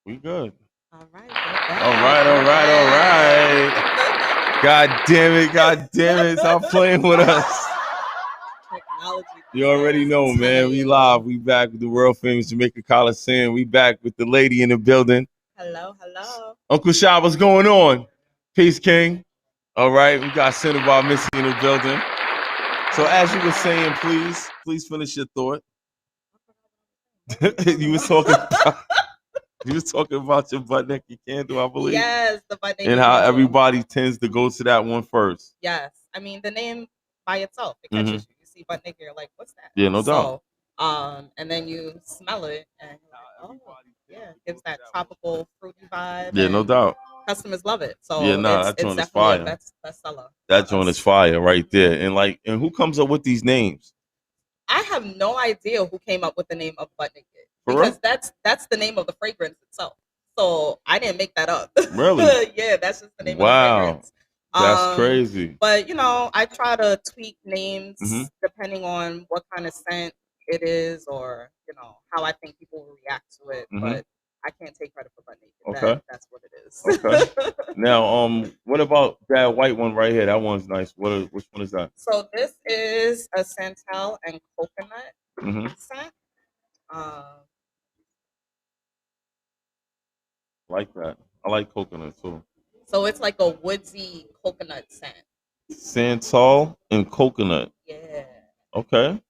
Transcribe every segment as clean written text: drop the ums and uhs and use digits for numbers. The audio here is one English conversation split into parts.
We good. All right, we're All back. right, all We're right, all right. back. God damn it. Stop playing with us. Technology. You already these know, days, I'm man. telling We you. live. We back with the world famous Jamaica Coliseum. We back with the lady in the building. Hello, hello. Uncle Shy, what's going on? Peace, King. All right, we got Cinnabar Missy in the building. So as you were saying, please finish your thought. you was talking you was talking about your butt naked candle, I believe. Yes, the butt naked And how candle. everybody tends to go to that one first. Yes, I mean the name by itself it Mhm. catches you. You see butt naked, you're like, what's that? Yeah, no doubt. So, and then you smell it, and you're like, oh, yeah, it gives that tropical fruity vibe. Yeah, no and doubt. Customers love it, Yeah, so nah, it's that joint is definitely a fire. bestseller. That For joint is us. fire right there. And who comes up with these names? I have no idea who came up with the name of butt naked For real? because that's the name of the fragrance itself. So I didn't make that up. Really? Yeah, that's just the name of the Wow. fragrance. That's crazy. But I try to tweak Hmm. names depending on what kind of scent it is, or how I think people will react to it. Hmm. But I can't take credit for butt naked. Okay. That's what it Okay. is. Now, what about that white one right here? That one's nice. Which one is that? So this is a Santal and coconut Hmm. scent. Um, Like that. I like coconut too. So it's like a woodsy coconut scent. Santal and coconut. Yeah. Okay.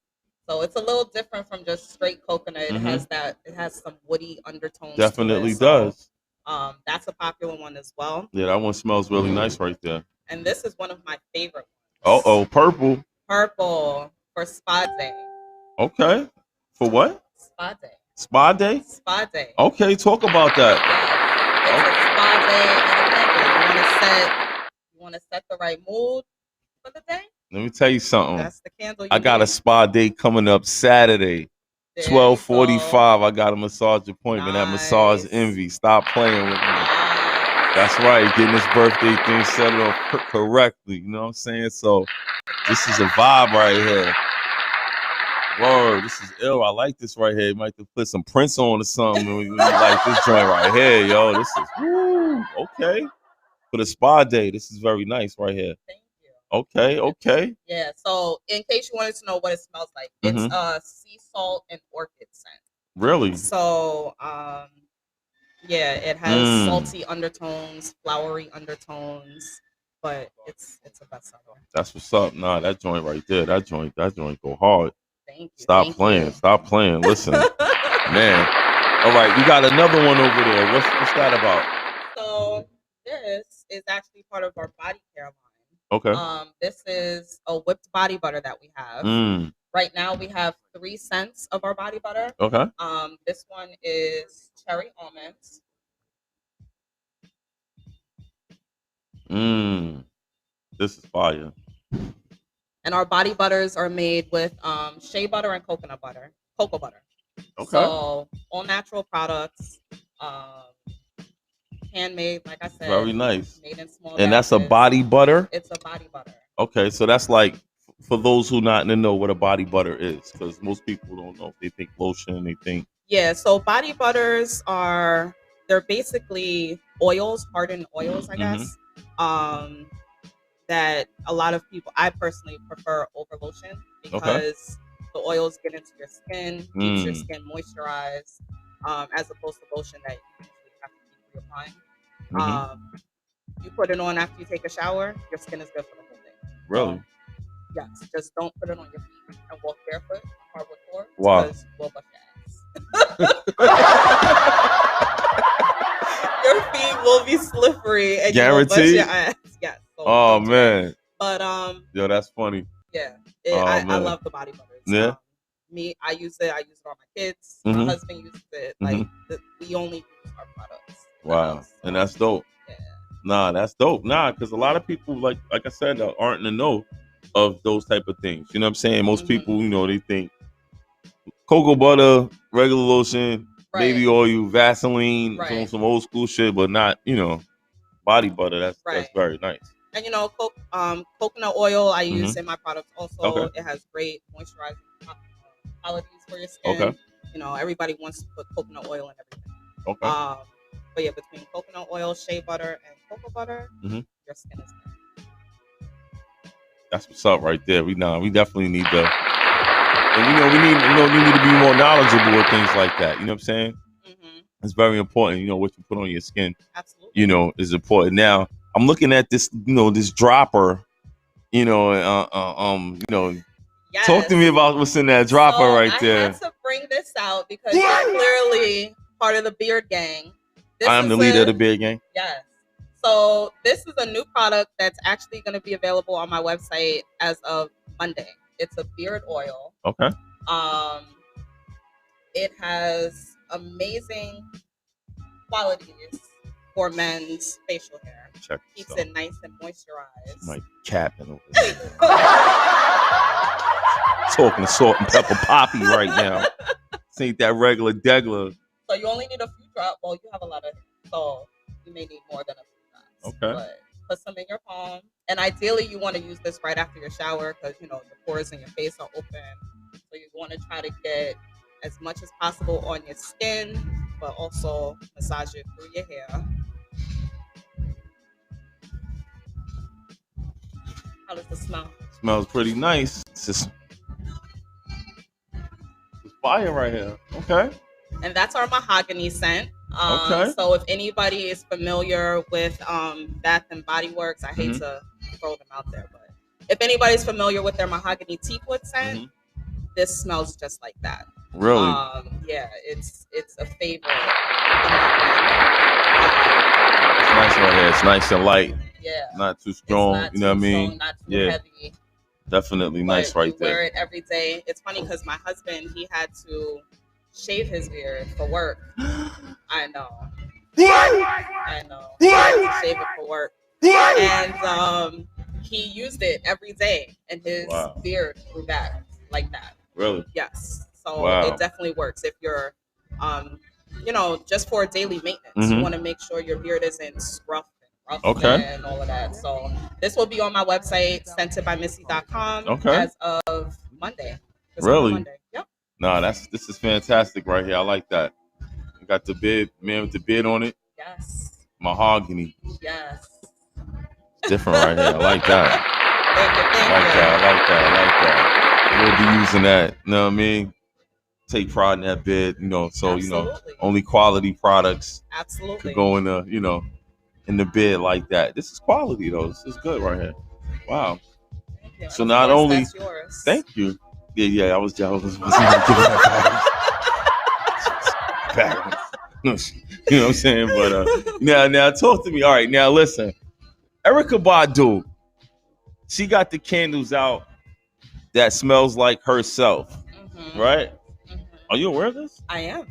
So it's a little different from just straight coconut. It Hmm. has some woody undertones to it. Definitely So does. that's a popular one as well. Yeah, that one smells really nice right there. And this is one of my favorite Uh ones. oh, purple. Purple for Spa Day. Okay. For what? Spa Day. Spa day? Spa Day. Okay, talk about that. Yeah. It's a spa day and a candle. You want to set the right mood for the day? Let me tell you something. That's the candle you I got a need. spa day coming up Saturday, There you 12:45. I got a massage appointment at Massage Nice. Envy. Stop playing with me. Nice. That's right, getting this birthday thing set up correctly. You know what I'm saying? So this is a vibe right here. Word, this is ill. I like this right here. You might have to put some Prince on or something when you like this joint right here, yo. This is woo, okay. For the spa day, this is very nice right here. Thank you. Okay, okay. Yeah. So, in case you wanted to know what it smells like, it's Mm-hmm. sea salt and orchid scent. Really? So, yeah, it has salty undertones, flowery undertones, but it's a bestseller. That's what's up. Nah, that joint right there. That joint go hard. Thank you. Stop Thank playing. you. Stop playing. Listen, man. All right, we got another one over there. What's that about? So this is actually part of our body care line. Okay. This is a whipped body butter that we have. Mm. Right now we have 3 scents of our body butter. Okay. This one is cherry almonds. Mm. This is fire. And our body butters are made with shea butter and coconut butter, cocoa butter. Okay. So all natural products, handmade, like I said. Very nice. Made in small And that's a batches. body butter? It's a body butter. Okay, so that's like for those who not know what a body butter is, because most people don't know. They think lotion, they think. Yeah, so body butters they're basically oils, hardened oils, I guess. That a lot of people, I personally prefer over lotion because the oils get into your skin, keeps your skin moisturized, as opposed to lotion that you usually have to keep reapplying. You put it on after you take a shower, your skin is good for the whole day. Really? So, yes, just don't put it on your feet and walk barefoot on hardwood floors. Wow. Because we'll bust your ass. Your feet will be slippery and you will bust Guaranteed? your ass. Yes. So Oh don't do that. man. But Yo, that's funny. yeah, I man. love the body butters. Yeah. I use it on my kids. My husband uses it. Like we only use our products. Wow. And that's dope. Yeah. Nah, that's dope. Nah, because a lot of people, like I said, aren't in the know of those type of things. You know what I'm saying? Most people, they think cocoa butter, regular lotion, baby oil, Vaseline, some old school shit, but not, body butter. That's very nice. And coconut oil I use in my products also. Okay. It has great moisturizing qualities for your skin. Okay. Everybody wants to put coconut oil in everything. Okay. But yeah, between coconut oil, shea butter, and cocoa butter, Mhm. your skin is good. That's what's up right there. We definitely need to, and you need to be more knowledgeable with things like that. You know what I'm saying? Mm-hmm. It's very important. What you put on your skin, Absolutely. is important. Now I'm looking at this, this dropper. Yes. Talk to me about what's in that dropper right there. I had to bring this out because you're clearly part of the beard gang. I am the leader of the beard gang. Yes. So this is a new product that's actually going to be available on my website as of Monday. It's a beard oil. Okay. It has amazing qualities for men's facial hair. Keeps it nice and moisturized. My capping over there. Talking salt and pepper poppy right now. This ain't that regular degler. So you only need a few drops. Well, you have a lot of hair, so you may need more than a few drops. Okay. But put some in your palm. And ideally, you want to use this right after your shower because, your pores in your face are open. So you want to try to get as much as possible on your skin, but also massage it through your hair. How does it smell? Smells pretty nice. It's fire right here. Okay. And that's our mahogany scent. Okay. So if anybody is familiar with Bath and Body Works, I hate to throw them out there, but if anybody's familiar with their mahogany teakwood scent, this smells just like that. Really? Yeah, it's a favorite. It's nice right here. It's nice and light. Yeah. Not too strong. You know what I mean? Strong, not too heavy. Definitely nice right there. Wear it every day. It's funny because my husband, he had to shave his beard for work. I know. I know. He had to shave it for work. And he used it every day, and his beard grew back like that. Really? Yes. So it definitely works if you're, just for daily maintenance. You want to make sure your beard isn't scruffed and rough and all of that. So this will be on my website, scentedbymissy.com as of Monday. Really? Monday. Yep. No, this is fantastic right here. I like that. You got the beard, man with the beard on it. Yes. Mahogany. Yes. It's different right here. I like that. I like that. We'll be using that. You know what I mean? Take pride in that beard, so Absolutely. Only quality products Absolutely could go in the in the beard like that. This is quality though. This is good right here. Wow. So not only that's yours. Thank you. Yeah, I was jealous. You know what I'm saying? But now talk to me. All right, now listen. Erykah Badu, she got the candles out that smells like herself, right? Are you aware of this? I am.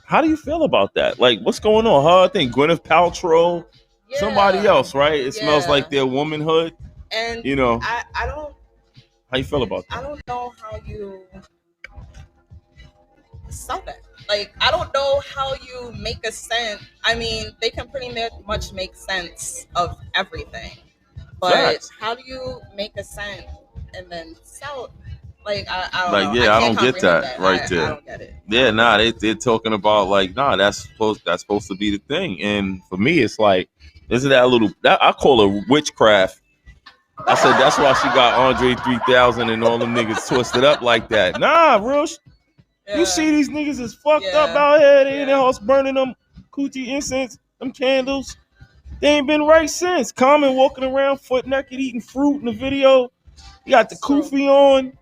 How do you feel about that? Like, what's going on? Huh? I think Gwyneth Paltrow, somebody else, right? It smells like their womanhood. And I don't. How you feel about that? I don't know how you sell that. Like, I don't know how you make a scent. I mean, they can pretty much make sense of everything. But how do you make a scent and then sell it? Like, I don't know. I don't get that right there. I don't get it. Yeah, they're talking about that's supposed to be the thing. And for me, it's like, isn't that I call it witchcraft. I said that's why she got Andre 3000 and all them niggas twisted up like that. Nah, real. You see these niggas is fucked up out here. They in their house burning them coochie incense, them candles. They ain't been right since. Common walking around foot naked eating fruit in the video. You got the kufi on.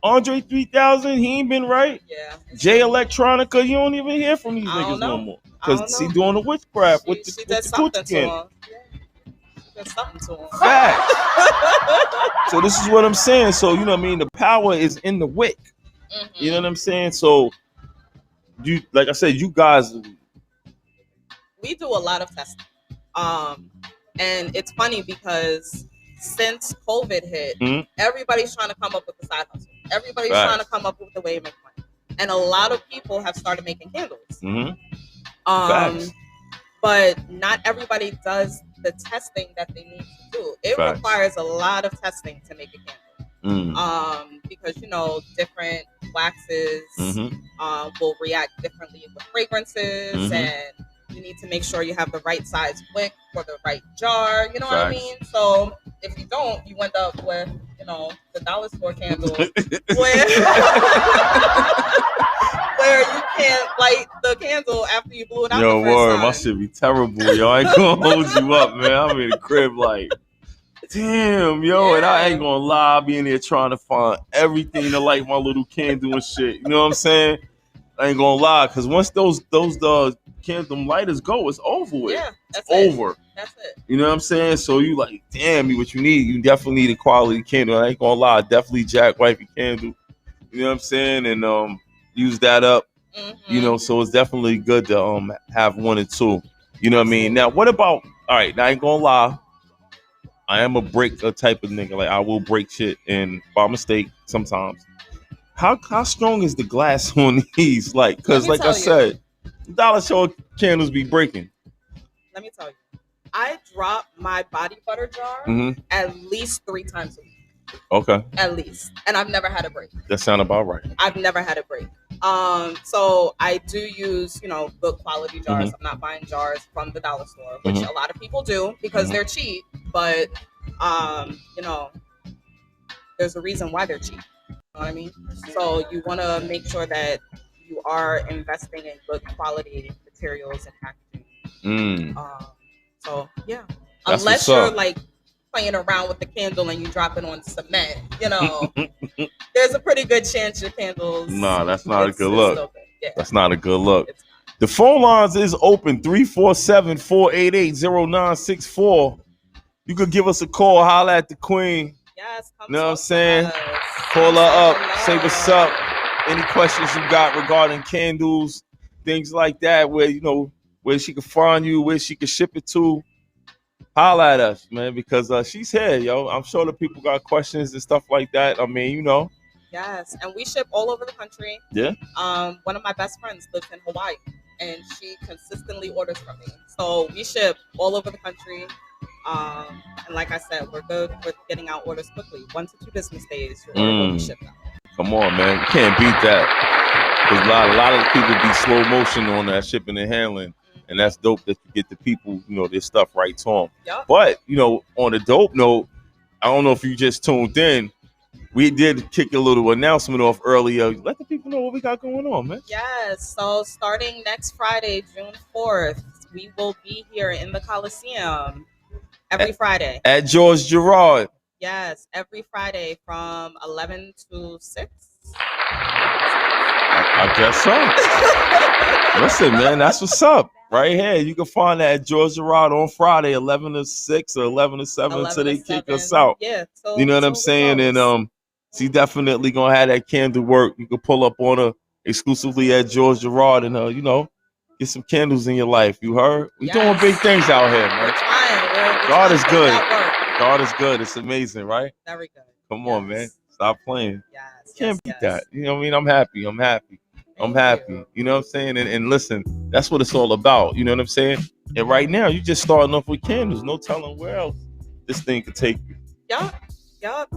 Andre 3000, he ain't been right. Yeah. Jay Electronica, you don't even hear from these niggas no more. Because she doing the witchcraft with the coochie can. There's something to him. Facts. So this is what I'm saying. So, you know what I mean? The power is in the wick. You know what I'm saying? So, like I said, you guys. We do a lot of testing. And it's funny because since COVID hit, everybody's trying to come up with a side hustle. Everybody's trying to come up with a way to make money. And a lot of people have started making candles. But not everybody does the testing that they need to do. It requires a lot of testing to make a candle. Because different waxes will react differently with fragrances, and you need to make sure you have the right size wick for the right jar. You know what I Facts. mean? So if you don't, you end up with, you know, the dollar store candle where where you can't light the candle after you blew it out. Yo, the first word, time. my shit be terrible, yo. I ain't gonna hold you up, man. I'm in the crib like, damn, yo, and I ain't gonna lie, I be in there trying to find everything to light my little candle and shit. You know what I'm saying? I ain't gonna lie, cause once those candle lighters go, it's over with. Yeah, that's over. That's it. You know what I'm saying? So you like, damn, what you need? You definitely need a quality candle. I ain't gonna lie, definitely Jack Wifey candle. You know what I'm saying? And use that up. Mm-hmm. You know, so it's definitely good to have one or two. You know what I mean? Now, what about? All right, now I ain't gonna lie. I am a type of nigga. Like I will break shit and by mistake sometimes. How strong is the glass on these? Like, because like I said, dollar store candles be breaking. Let me tell you, I drop my body butter jar at least 3 times a week. Okay. At least, and I've never had a break. That sound about right. I've never had a break. So I do use, you know, good quality jars. I'm not buying jars from the dollar store, which a lot of people do because they're cheap. But you know, there's a reason why they're cheap. You know what I mean? So you want to make sure that you are investing in good quality materials and packaging. So yeah, that's unless you're like playing around with the candle and you drop it on cement, you know, there's a pretty good chance your candles. Nah, that's not a good look. Yeah. That's not a good look. The phone lines is open 347-488-0964. You could give us a call, holla at the queen. Yes, you know what I'm saying? Call her up, say what's up. Any questions you got regarding candles, things like that, where you know where she can find you, where she can ship it to. Holla at us, man, because she's here, yo. I'm sure the people got questions and stuff like that. I mean, you know. Yes, and we ship all over the country. Yeah. One of my best friends lives in Hawaii, and she consistently orders from me. So we ship all over the country. And like I said, we're good with getting out orders quickly. 1 to 2 business days, your order will be shipped out. Come on, man. You can't beat that. Because a lot of people be slow motion on that shipping and handling. And that's dope that you get the people, you know, their stuff right to them. Yep. But, you know, on a dope note, I don't know if you just tuned in. We did kick a little announcement off earlier. Let the people know what we got going on, man. Yes. So starting next Friday, June 4th, we will be here in the Coliseum every Friday. At George Gerard. Yes, every Friday from 11 to 6. I guess so. Listen, man, that's what's up. Right here. You can find that at George Gerard on Friday, 11 to 6 or 11 to 7 until they kick us out. Yeah. So, you know what I'm saying? And she definitely gonna have that candle work. You can pull up on her exclusively at George Gerard and you know, get some candles in your life. You heard? We doing big things out here, man. We're trying. God is good. God is good. It's amazing, right? Very good. Come on, man. Stop playing. Yes. Can't beat that. You know what I mean? I'm happy. I'm happy. You know what I'm saying? And listen, that's what it's all about. You know what I'm saying? And right now, you just starting off with candles. No telling where else this thing could take you. Yup.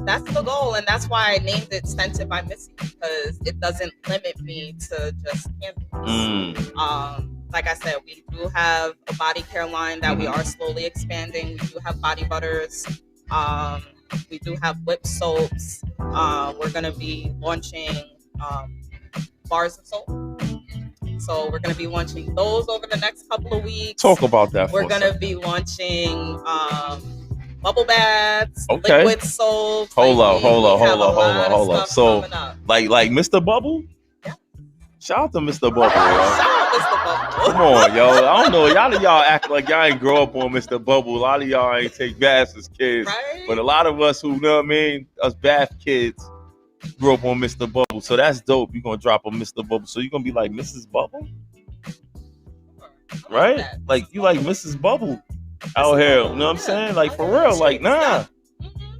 That's the goal. And that's why I named it Scented by Missy, because it doesn't limit me to just candles. Like I said, we do have a body care line that we are slowly expanding. We do have body butters. We do have whip soaps. We're going to be launching bars of soap. So we're going to be launching those over the next couple of weeks. Talk about that. We're going to be launching bubble baths, liquid soaps. Hold up. So like Mr. Bubble? Yeah. Shout out to Mr. Bubble, Shout out Mr. Bubble. Come on, yo. I don't know. Y'all act like y'all ain't grow up on Mr. Bubble. A lot of y'all ain't take baths as kids. Right? But a lot of us who, know what I mean, us bath kids, grew up on Mr. Bubble. So that's dope. You're going to drop a Mr. Bubble. So you're going to be like Mrs. Bubble? Right? Like, you like Mrs. Bubble out here. You know what I'm saying? Like, for real. Like, nah.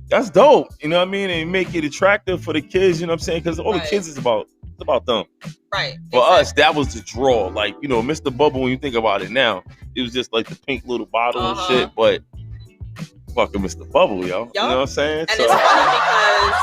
That's dope. You know what I mean? And make it attractive for the kids. You know what I'm saying? Because all the kids is about them. Right. For us, that was the draw. Like, you know, Mr. Bubble, when you think about it now, it was just like the pink little bottle and shit. But fucking Mr. Bubble, yo. You know what I'm saying? And it's funny because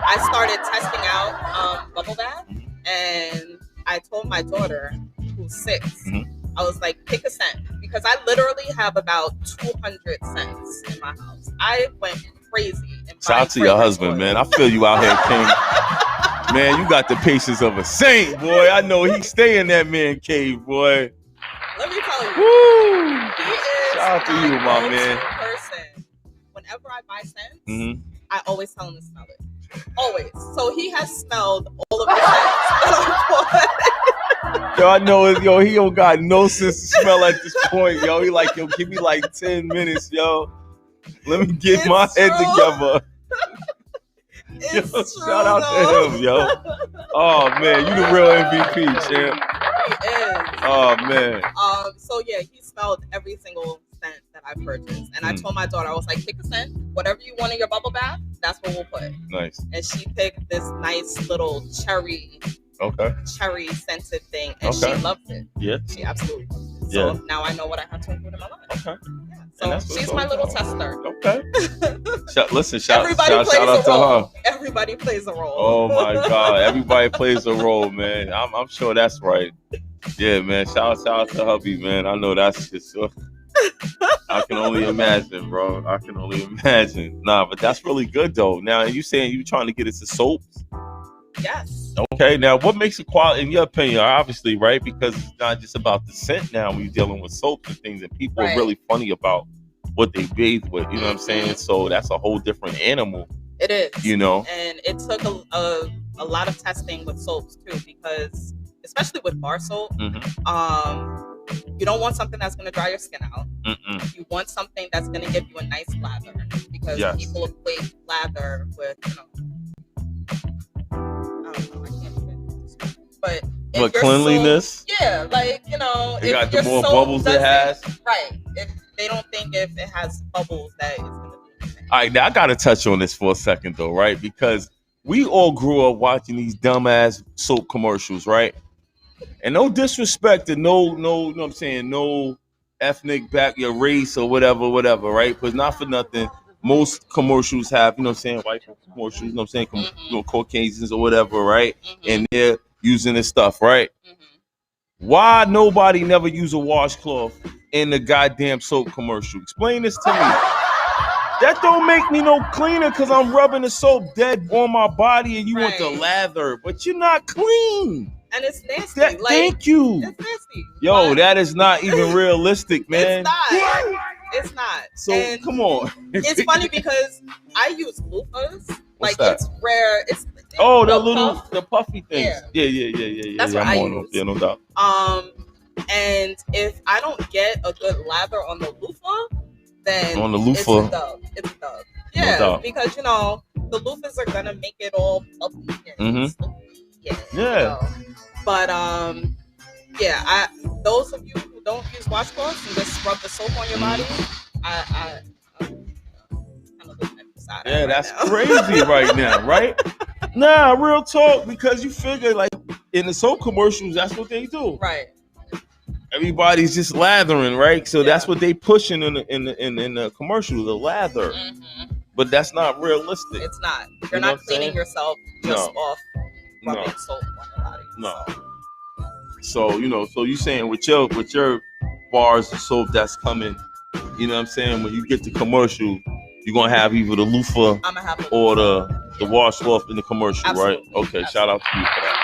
I started testing out bubble bath, and I told my daughter, who's 6, I was like, pick a scent, because I literally have about 200 scents in my house. I went crazy. Shout out to your husband, man. I feel you out here, King. Man, you got the patience of a saint, boy. I know he stay in that man cave, boy. Let me tell you. Woo! He is Shout out to you, my man. Person. Whenever I buy scents, I always tell him to smell it. Always. So he has smelled all of the scents that I bought. Yo, I know it, yo, he don't got no sense of smell at this point, yo. He like, yo, give me like 10 minutes, yo. Let me get my head together. Yo, shout out to him, yo. Oh man, you the real MVP, champ. He is. Oh man. So yeah, he smelled every single scent that I purchased, and I told my daughter, I was like, pick a scent, whatever you want in your bubble bath, that's what we'll put. Nice. And she picked this nice little cherry scented thing, and she loved it. Yeah. She absolutely loved it. So now I know what I have to include in my life. Okay. Yeah. So she's my little tester. Okay. Shout out to her. Everybody plays a role. Oh my God. Everybody plays a role, man. I'm sure that's right. Yeah, man. Shout out to hubby, man. I know that's just I can only imagine, bro. I can only imagine. Nah, but that's really good though. Now you saying you trying to get into soaps? Yes. Okay, now what makes it quality in your opinion? Obviously, right? Because it's not just about the scent now when you're dealing with soaps and things, and people are really funny about what they bathe with. You know what I'm saying? So that's a whole different animal. It is. You know? And it took a lot of testing with soaps too, because especially with bar soap, you don't want something that's going to dry your skin out. You want something that's going to give you a nice lather, because people equate lather with, but cleanliness. Soap, like it got the more bubbles it has. Right. If they don't think if it has bubbles that it's gonna be anything. All right, now I gotta touch on this for a second though, right? Because we all grew up watching these dumbass soap commercials, right? And no disrespect to no, you know what I'm saying, no ethnic back your race or whatever, right? Because not for nothing. Most commercials have, you know what I'm saying, white commercials, you know what I'm saying, Caucasians or whatever, right? And they're using this stuff, right? Why nobody never use a washcloth in the goddamn soap commercial? Explain this to me. That don't make me no cleaner because I'm rubbing the soap dead on my body and you want the lather, but you're not clean. And it's nasty. Thank you. It's nasty. Yo, that is not even realistic, man. It's not. So and come on. It's funny because I use loofahs. It's rare. It's the puffy things. Yeah. That's what I use. Yeah, no doubt. And if I don't get a good lather on the loofah, then it's a dub. Yeah, no because the loofahs are gonna make it all puffy. But those of you who don't use washcloths and just rub the soap on your body, I'm kind of looking at the side. Yeah, that's crazy right now, right? Nah, real talk, because you figure like in the soap commercials, that's what they do. Right. Everybody's just lathering, right? So that's what they pushing in the commercial, the lather. But that's not realistic. It's not. You're not cleaning yourself just off rubbing soap on your body. No. So so you saying with your bars of soap that's coming, you know what I'm saying, when you get the commercial, you're gonna have either the loofah or the washcloth in the commercial. Absolutely. Right? Okay, shout out to you for that.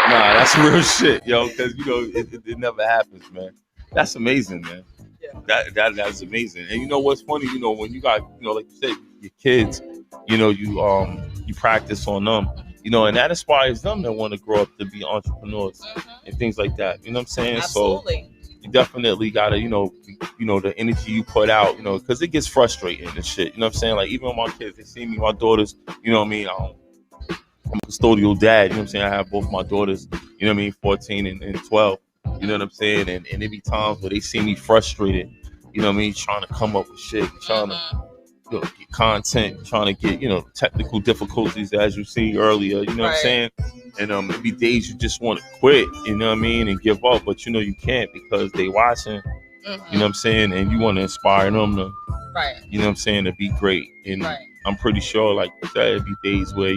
Nah, that's real shit, yo, because it never happens, man. That's amazing, man. Yeah. That's amazing. And you know what's funny, when you got, like you said, your kids, you practice on them. And that inspires them that want to grow up to be entrepreneurs and things like that. You know what I'm saying? Absolutely. So you definitely gotta, the energy you put out, because it gets frustrating and shit. You know what I'm saying? Like even my kids, they see me, my daughters, you know what I mean? I'm a custodial dad, you know what I'm saying? I have both my daughters, you know what I mean, 14 and 12. You know what I'm saying? And there be times where they see me frustrated, you know what I mean, trying to come up with shit, trying to get content, trying to get, technical difficulties as you see earlier, you know what I'm saying? And maybe days you just want to quit, you know what I mean, and give up, but you can't because they watching, you know what I'm saying, and you want to inspire them to, you know what I'm saying, to be great. And I'm pretty sure, like I said, it'd be days where,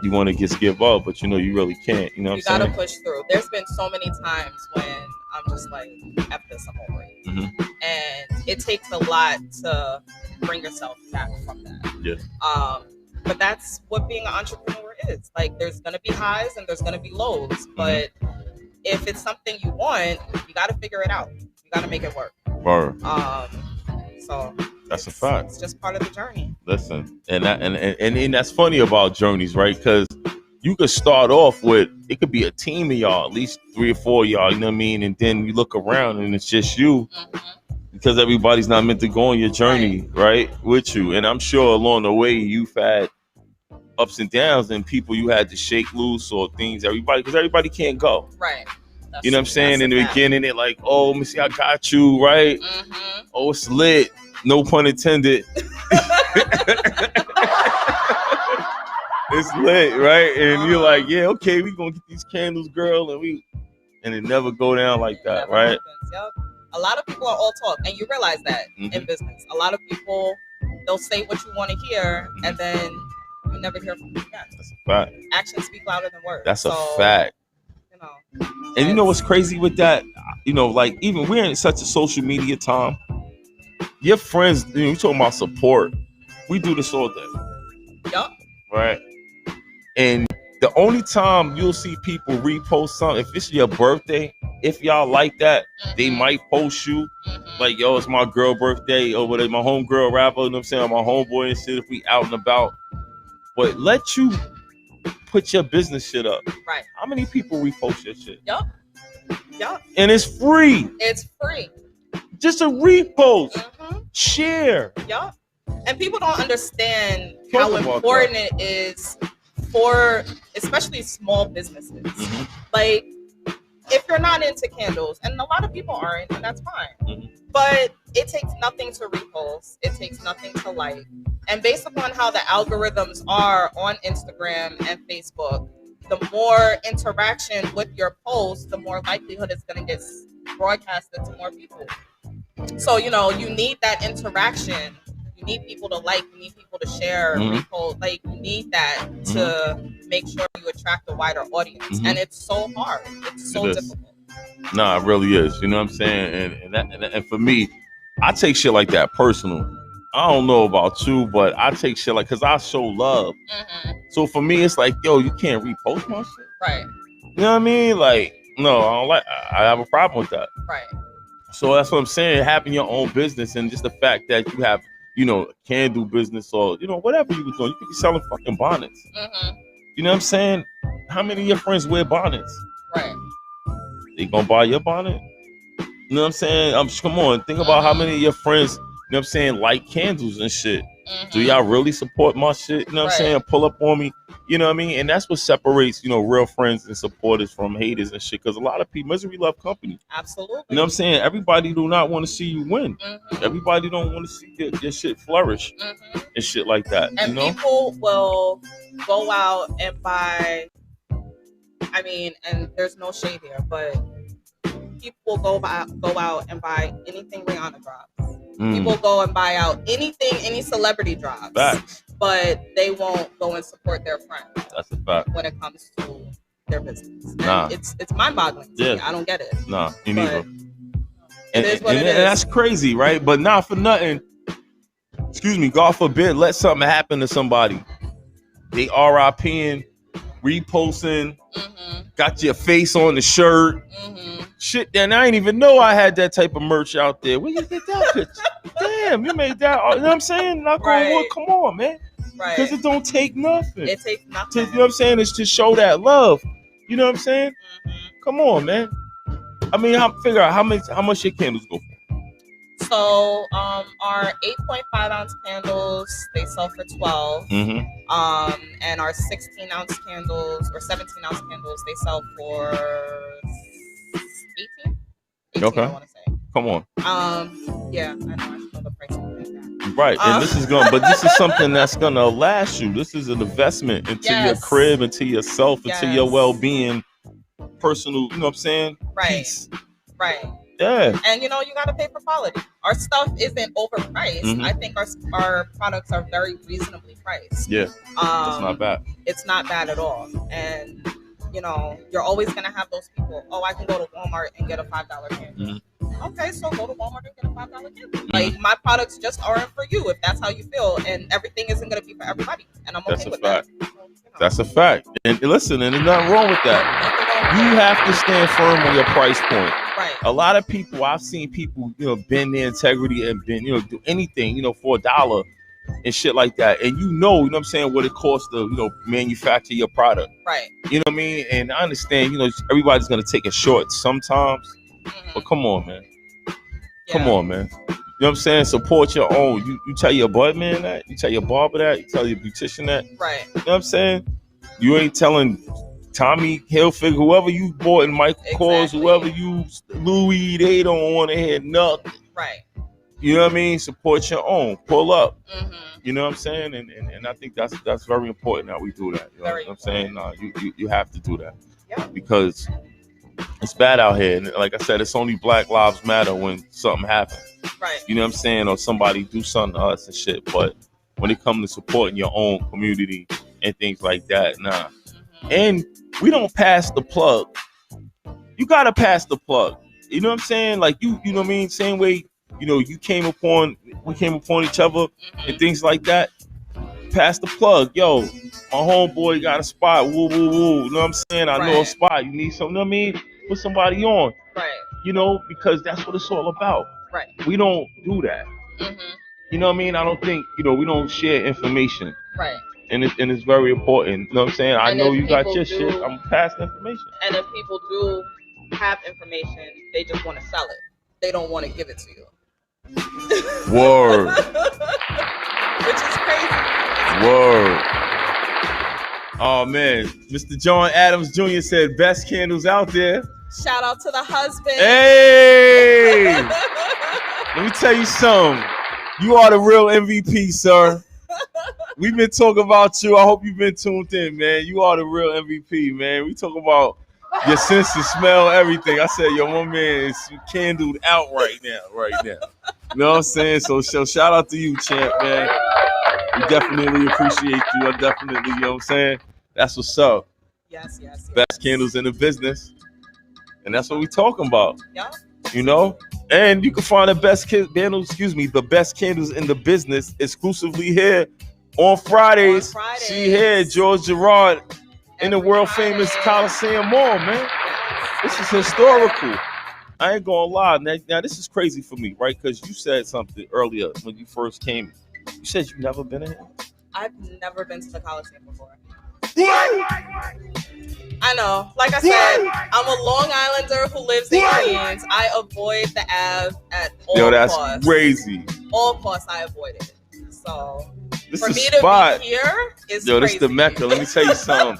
you want to just give up, but you know you really can't. You know what I'm saying? You gotta push through. There's been so many times when I'm just like, F this, I'm over it. Mm-hmm. And it takes a lot to bring yourself back from that. Yeah. But that's what being an entrepreneur is. Like, there's gonna be highs and there's gonna be lows. But if it's something you want, you gotta figure it out. You gotta make it work. Word. So that's a fact. It's just part of the journey. Listen, and that's funny about journeys, right? Because you could start off with, it could be a team of y'all, at least 3 or 4 of y'all, you know what I mean? And then you look around and it's just you, because everybody's not meant to go on your journey, right? With you. And I'm sure along the way you've had ups and downs and people you had to shake loose or things, because everybody can't go. Right. You know what I'm saying? In the beginning, they're like, oh, let me see, I got you, right? Oh, it's lit. No pun intended. It's lit, right? And you're like, yeah, okay, we gonna get these candles, girl, and it never go down like that, right? Yep. A lot of people are all talk, and you realize that in business. A lot of people, they'll say what you want to hear, and then you never hear from them again. That's a fact. Actions speak louder than words. That's a fact. You know. And you know what's crazy with that? You know, like, even we're in such a social media time. Your friends, you know, you're talking about support. We do this all day. Yup. Right? And the only time you'll see people repost something, if it's your birthday, if y'all like that, they might post you. Like, yo, it's my girl birthday, or whatever, my homegirl rapper, you know what I'm saying, my homeboy and shit, if we out and about. But let you put your business shit up. Right. How many people repost your shit? Yup. Yup. And it's free. It's free. Just a repost. Share. Yup. And people don't understand how important it is for especially small businesses. Like, if you're not into candles, and a lot of people aren't, and that's fine. But it takes nothing to repost. It takes nothing to like. And based upon how the algorithms are on Instagram and Facebook, the more interaction with your post, the more likelihood it's going to get broadcasted to more people. So, you know, you need that interaction. You need people to like, you need people to share, repost. Like, you need that to make sure you attract a wider audience. And it's so hard. It's so difficult. Nah, it really is. You know what I'm saying? And for me, I take shit like that personal. I don't know about you, but I take shit like, because I show love. So for me, it's like, yo, you can't repost my shit. Right. You know what I mean? Like, no, I have a problem with that. Right. So that's what I'm saying. Having your own business, and just the fact that you have, you know, a candle business, or, you know, whatever you were doing, you could be selling fucking bonnets. You know what I'm saying? How many of your friends wear bonnets? Right. They gonna buy your bonnet? You know what I'm saying? Come on, think about how many of your friends, you know what I'm saying, like candles and shit. Do y'all really support my shit? You know what I'm saying? Pull up on me. You know what I mean? And that's what separates, you know, real friends and supporters from haters and shit. Because a lot of people, misery love company. Absolutely. You know what I'm saying? Everybody do not want to see you win. Everybody don't want to see your shit flourish and shit like that. And you know? People will go out and buy, I mean, and there's no shade here, but people will go out and buy anything Rihanna drops. People go and buy out anything any celebrity drops. Facts. But they won't go and support their friends. That's a fact. When it comes to their business. And it's mind-boggling to me. I don't get it. Nah, me neither. And that's crazy, right? But not for nothing. Excuse me, God forbid, let something happen to somebody. They RIPing, reposting, got your face on the shirt. Shit, and I didn't even know I had that type of merch out there. Where you get that picture? Damn, you made that. You know what I'm saying? Knock on wood. Come on, man. Right. Because it don't take nothing. It takes nothing. You know what I'm saying? It's to show that love. You know what I'm saying? Come on, man. I mean, figure out how much your candles go for. So, our 8.5 ounce candles, they sell for $12. And our 16 ounce candles or 17 ounce candles, they sell for 18. Okay. I want to say. Come on. Yeah, I know. I should know the price of that. Right, and this is something that's gonna last you. This is an investment into your crib, into yourself, into your well-being, personal. You know what I'm saying? Right. Peace. Right. Yeah. And you got to pay for quality. Our stuff isn't overpriced. I think our products are very reasonably priced. Yeah. It's not bad. It's not bad at all. And you're always gonna have those people. Oh, I can go to Walmart and get a $5 candle. Okay, so go to Walmart and get a $5 candle. Like, my products just aren't for you if that's how you feel, and everything isn't gonna be for everybody. And I'm okay with that. So, that's a fact. And listen, and there's nothing wrong with that. You have to stand firm on your price point. Right. A lot of people, I've seen people, bend their integrity and do anything, for $1 and shit like that. And you know what I'm saying, what it costs to, manufacture your product. Right. You know what I mean? And I understand, everybody's gonna take it short sometimes. But come on, man. Yeah. Come on, man. You know what I'm saying? Support your own. You tell your man that. You tell your barber that. You tell your beautician that. Right. You know what I'm saying? You ain't telling Tommy Hilfiger, whoever you bought in Michael Kors, whoever you Louis, they don't want to hear nothing. Right. You know what I mean? Support your own. Pull up. You know what I'm saying? And I think that's very important that we do that. You know what I'm saying? You have to do that. Yeah. Because it's bad out here. And like I said, it's only Black Lives Matter when something happens. Right. You know what I'm saying? Or somebody do something to us and shit. But when it comes to supporting your own community and things like that, nah. And we don't pass the plug. You gotta pass the plug. You know what I'm saying? Like you know what I mean? Same way, we came upon each other and things like that. Pass the plug. Yo, my homeboy got a spot. Woo, woo, woo. You know what I'm saying? I know a spot. You need something, you know what I mean? Put somebody on. Right. Because that's what it's all about. Right. We don't do that. You know what I mean? I don't think, we don't share information. Right. And it's very important. You know what I'm saying? I know you got your shit. I'm past information. And if people do have information, they just want to sell it. They don't want to give it to you. Word. Which is crazy. Word. Oh man, Mr. John Adams Jr. said best candles out there. Shout out to the husband. Hey! Let me tell you something. You are the real MVP, sir. We've been talking about you. I hope you've been tuned in, man. You are the real MVP, man. We talk about your sense of smell, everything. I said, yo, my man is candled out right now. You know what I'm saying? So shout out to you, champ, man. We definitely appreciate you. I definitely, you know what I'm saying? That's what's up. Yes. Best candles in the business. And that's what we talking about. Yeah. And you can find the best candles in the business exclusively here on Fridays. See here, George Gerard in the world famous Coliseum Mall, man. This is historical. I ain't gonna lie. Now this is crazy for me, right? Because you said something earlier when you first came. You said you've never been in here? I've never been to the Coliseum before. I know. Like I said, I'm a Long Islander who lives in Queens. I avoid the Ave at all costs. Yo, that's crazy. All costs, I avoid it. So this for is me spot. to be here is Yo, crazy. This is the Mecca. Let me tell you something.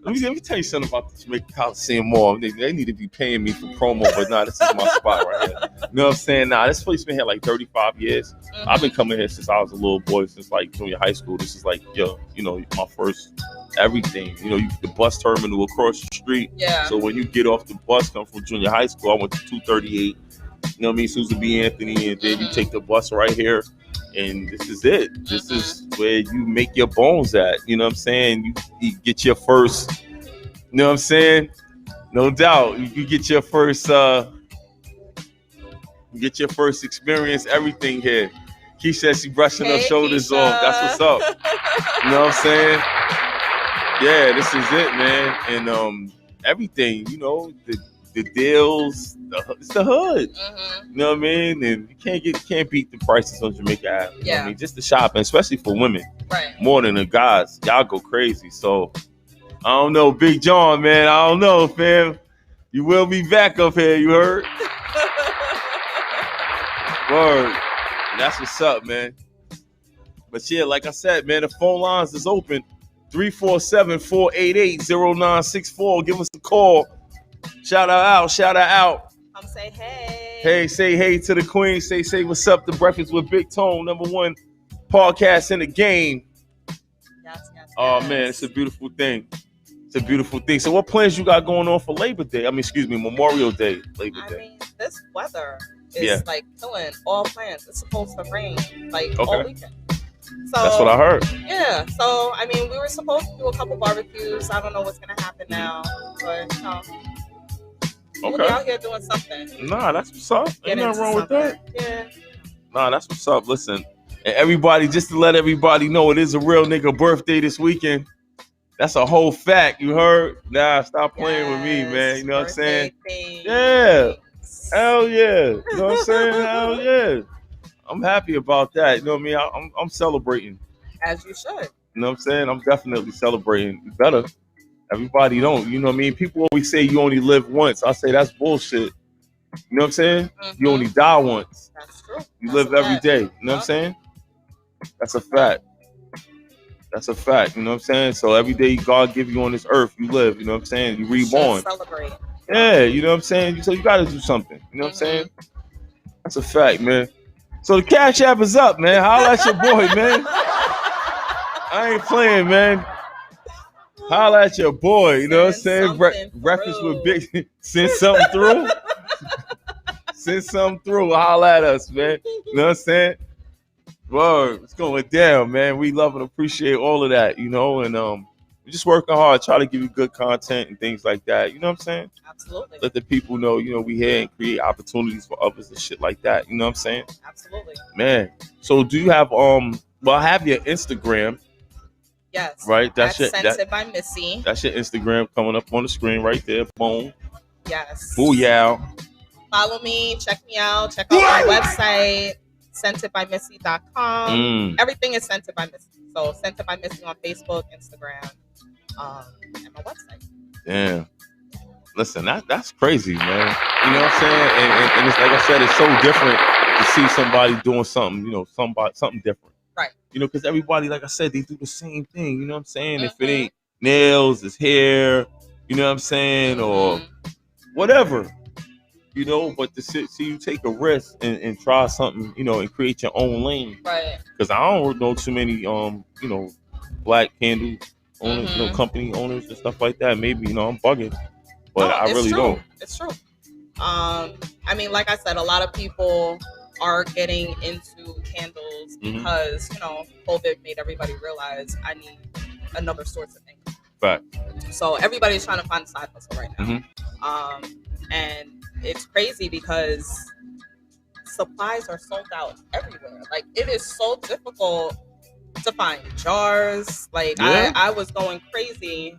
Let me tell you something about the Jamaica Coliseum Mall. They need to be paying me for promo, but this is my spot right here. You know what I'm saying? This place been here like 35 years. I've been coming here since I was a little boy, since like junior high school. This is like, my first everything. The bus terminal across the street. Yeah. So when you get off the bus, come from junior high school, I went to 238. You know what I mean? Susan B. Anthony, and then you take the bus right here. And this is it. This is where you make your bones at. You know what I'm saying? You get your first, you know what I'm saying? No doubt. You get your first experience, everything here. Keisha says she brushing her shoulders off. That's what's up. You know what I'm saying? Yeah, this is it, man. And everything, the deals, it's the hood. You know what I mean? And you can't beat the prices on Jamaica Ave. You know what I mean? Just the shopping, especially for women. Right. More than the guys. Y'all go crazy. So I don't know, Big John, man. I don't know, fam. You will be back up here, you heard? Word. That's what's up, man. But yeah, like I said, man, the phone lines is open. 347-488-0964. Give us a call. Shout out. Come say hey. Hey, say hey to the queen. Say what's up to Breakfast with Big Tone, #1 podcast in the game. Yes. Oh man, it's a beautiful thing. So what plans you got going on for Labor Day? Memorial Day, Labor Day. this weather is like killing all plans. It's supposed to rain like all weekend. So that's what I heard. Yeah. So I mean, we were supposed to do a couple barbecues. I don't know what's gonna happen now, but we'll be out here doing something. Nah, that's what's up. Ain't nothing wrong with that. Yeah. Nah, that's what's up. Listen, and everybody, just to let everybody know, it is a real nigga birthday this weekend. That's a whole fact. You heard? Nah, stop playing with me, man. You know what I'm saying? Yeah. Hell yeah. You know what I'm saying? Hell yeah. I'm happy about that. You know what I mean? I'm celebrating. As you should. You know what I'm saying? I'm definitely celebrating. You better. Everybody don't. You know what I mean? People always say you only live once. I say that's bullshit. You know what I'm saying? You only die once. That's true. You live every day. You know what I'm saying? That's a fact. That's a fact. You know what I'm saying? So every day God give you on this earth, you live. You know what I'm saying? You reborn. Celebrate. Yeah, you know what I'm saying? So you got to do something. You know what I'm saying? That's a fact, man. So the Cash App is up, man. Holla at your boy, man. I ain't playing, man. Holla at your boy. You know what I'm saying? Breakfast with Big. Send something through. Send something through. Holla at us, man. You know what I'm saying? Whoa, it's going down, man. We love and appreciate all of that, you know, and we're just working hard, try to give you good content and things like that. You know what I'm saying? Absolutely. Let the people know, you know, we here and create opportunities for others and shit like that. You know what I'm saying? Absolutely. Man. So do you have well, I have your Instagram. Yes. Right? That's Scented by Missy. That's your Instagram coming up on the screen right there. Boom. Yes. Booyah. Follow me, check me out, check out my website. ScentedByMissy.com. Everything is Scented by Missy. So Scented by Missy on Facebook, Instagram, and my website. Damn. Listen, that's crazy, man. You know what I'm saying? And it's like I said, it's so different to see somebody doing something, you know, something different. Right. You know, because everybody, like I said, they do the same thing. You know what I'm saying? If it ain't nails, it's hair, you know what I'm saying? Or whatever. You know, but to see you take a risk and try something, you know, and create your own lane. Right. Because I don't know too many, you know, black candle owners, you know, company owners and stuff like that. Maybe, you know, I'm bugging, but I really don't. It's true. I mean, like I said, a lot of people are getting into candles because, you know, COVID made everybody realize I need another source of income. Right. So everybody's trying to find a side hustle right now. And it's crazy because supplies are sold out everywhere. Like, it is so difficult to find jars. Like, I was going crazy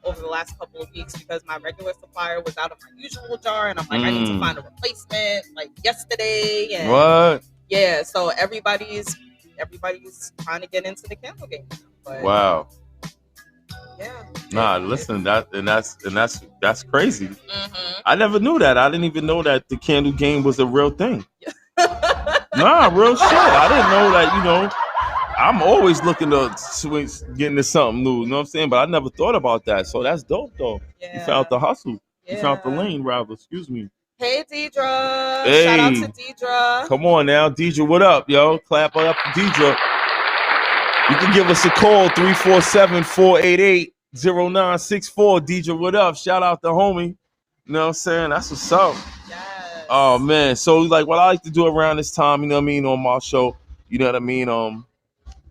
over the last couple of weeks because my regular supplier was out of my usual jar, and I'm like, I need to find a replacement like yesterday. And what? Yeah, so everybody's trying to get into the candle game. But wow. Yeah. Nah, listen, that's crazy. I never knew that. I didn't even know that the candle game was a real thing. Nah, real shit. I didn't know that, you know. I'm always looking to switch, getting to something new, you know what I'm saying? But I never thought about that. So that's dope, though. Yeah. You found the hustle. Yeah. You found the lane, rather. Excuse me. Hey, Deidre. Hey. Shout out to Deidre. Come on now. Deidre, what up, yo? Clap it up to Deidre. You can give us a call, 347-488-0964. Deidre, what up? Shout out to homie. You know what I'm saying? That's what's up. Yes. Oh, man. So, like, what I like to do around this time, you know what I mean, on my show, you know what I mean?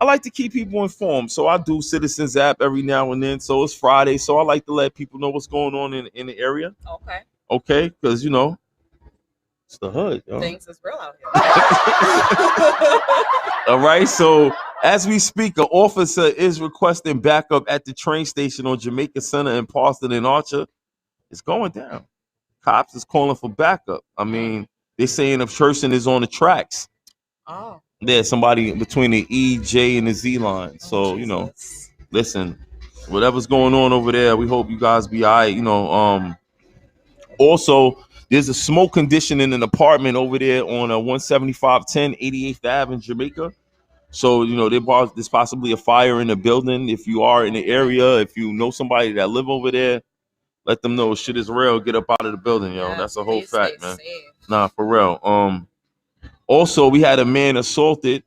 I like to keep people informed. So I do Citizens App every now and then. So it's Friday. So I like to let people know what's going on in the area. Okay. Okay? Because, you know, it's the hood. Yo. Things is real out here. All right. So as we speak, an officer is requesting backup at the train station on Jamaica Center in Parston and Archer. It's going down. Cops is calling for backup. I mean, they're saying if Sherson is on the tracks. Oh. There's somebody between the E, J, and the Z line. So, you know, listen, whatever's going on over there, we hope you guys be all right. You know, also, there's a smoke condition in an apartment over there on 17510 88th Ave in Jamaica. So, you know, there's possibly a fire in the building. If you are in the area, if you know somebody that live over there, let them know shit is real. Get up out of the building, yo. That's a whole fact, man. Nah, for real. Also, we had a man assaulted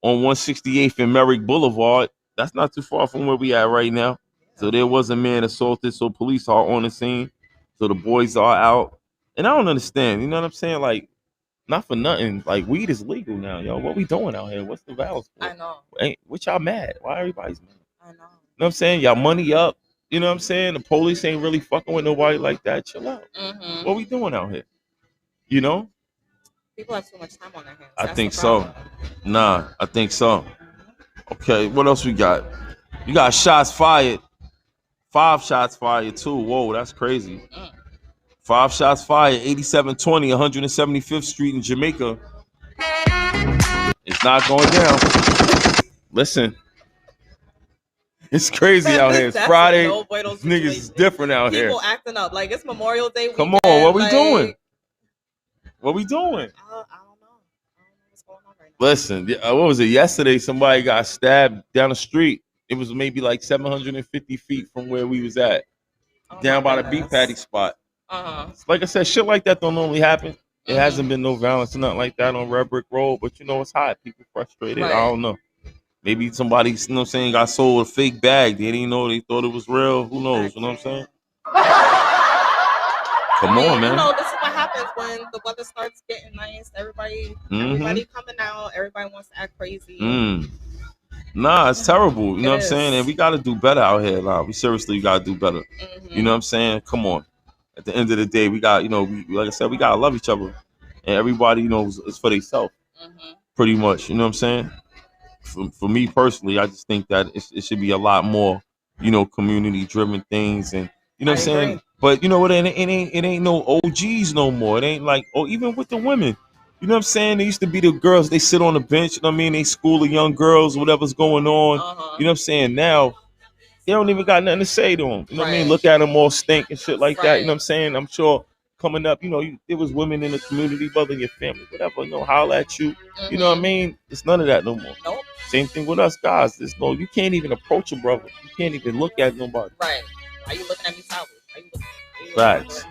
on 168th and Merrick Boulevard. That's not too far from where we at right now. So there was a man assaulted. So police are on the scene. So the boys are out. And I don't understand. You know what I'm saying? Like, not for nothing. Like, weed is legal now, yo. What we doing out here? What's the violence for? I know. What y'all mad? Why everybody's mad? I know. You know what I'm saying? Y'all money up. You know what I'm saying? The police ain't really fucking with nobody like that. Chill out. Mm-hmm. What we doing out here? You know? People have too much time on their hands. I think so. Nah, I think so. Okay, what else we got? You got shots fired. 5 shots fired too. Whoa, that's crazy. 5 shots fired. 8720, 175th Street in Jamaica. It's not going down. Listen, it's crazy out here. It's Friday. Niggas is different out here. People acting up like it's Memorial Day weekend. Come on, what we doing? What we doing? I don't know what's going on right now. Listen, what was it? Yesterday, somebody got stabbed down the street. It was maybe like 750 feet from where we was at, down by the beef patty spot. Like I said, shit like that don't normally happen. It hasn't been no violence or nothing like that on Red Brick Road, but you know it's hot. People frustrated. Right. I don't know. Maybe somebody, you know what I'm saying, got sold a fake bag. They didn't know. They thought it was real. Who knows? You know what I'm saying? Come on, man. You know, this is what happens when the weather starts getting nice. Everybody coming out. Everybody wants to act crazy. Nah, it's terrible. You know what I'm saying? And we got to do better out here. Nah, we seriously got to do better. You know what I'm saying? Come on. At the end of the day, we got, you know, like I said, we got to love each other. And everybody, you know, is for themselves. Pretty much. You know what I'm saying? For me personally, I just think that it should be a lot more, you know, community-driven things. And, you know what I'm saying? But, you know what? It ain't no OGs no more. It ain't like, even with the women. You know what I'm saying? They used to be the girls, they sit on the bench, you know what I mean? They school the young girls, whatever's going on. You know what I'm saying? Now, they don't even got nothing to say to them. You know what I mean? Look at them all stink and shit like that. You know what I'm saying? I'm sure coming up, you know, there was women in the community, brother, your family, whatever, you know, holler at you. You know what I mean? It's none of that no more. Nope. Same thing with us guys. There's no, you can't even approach a brother. You can't even look at nobody. Right. Why you looking at me sideways? Facts.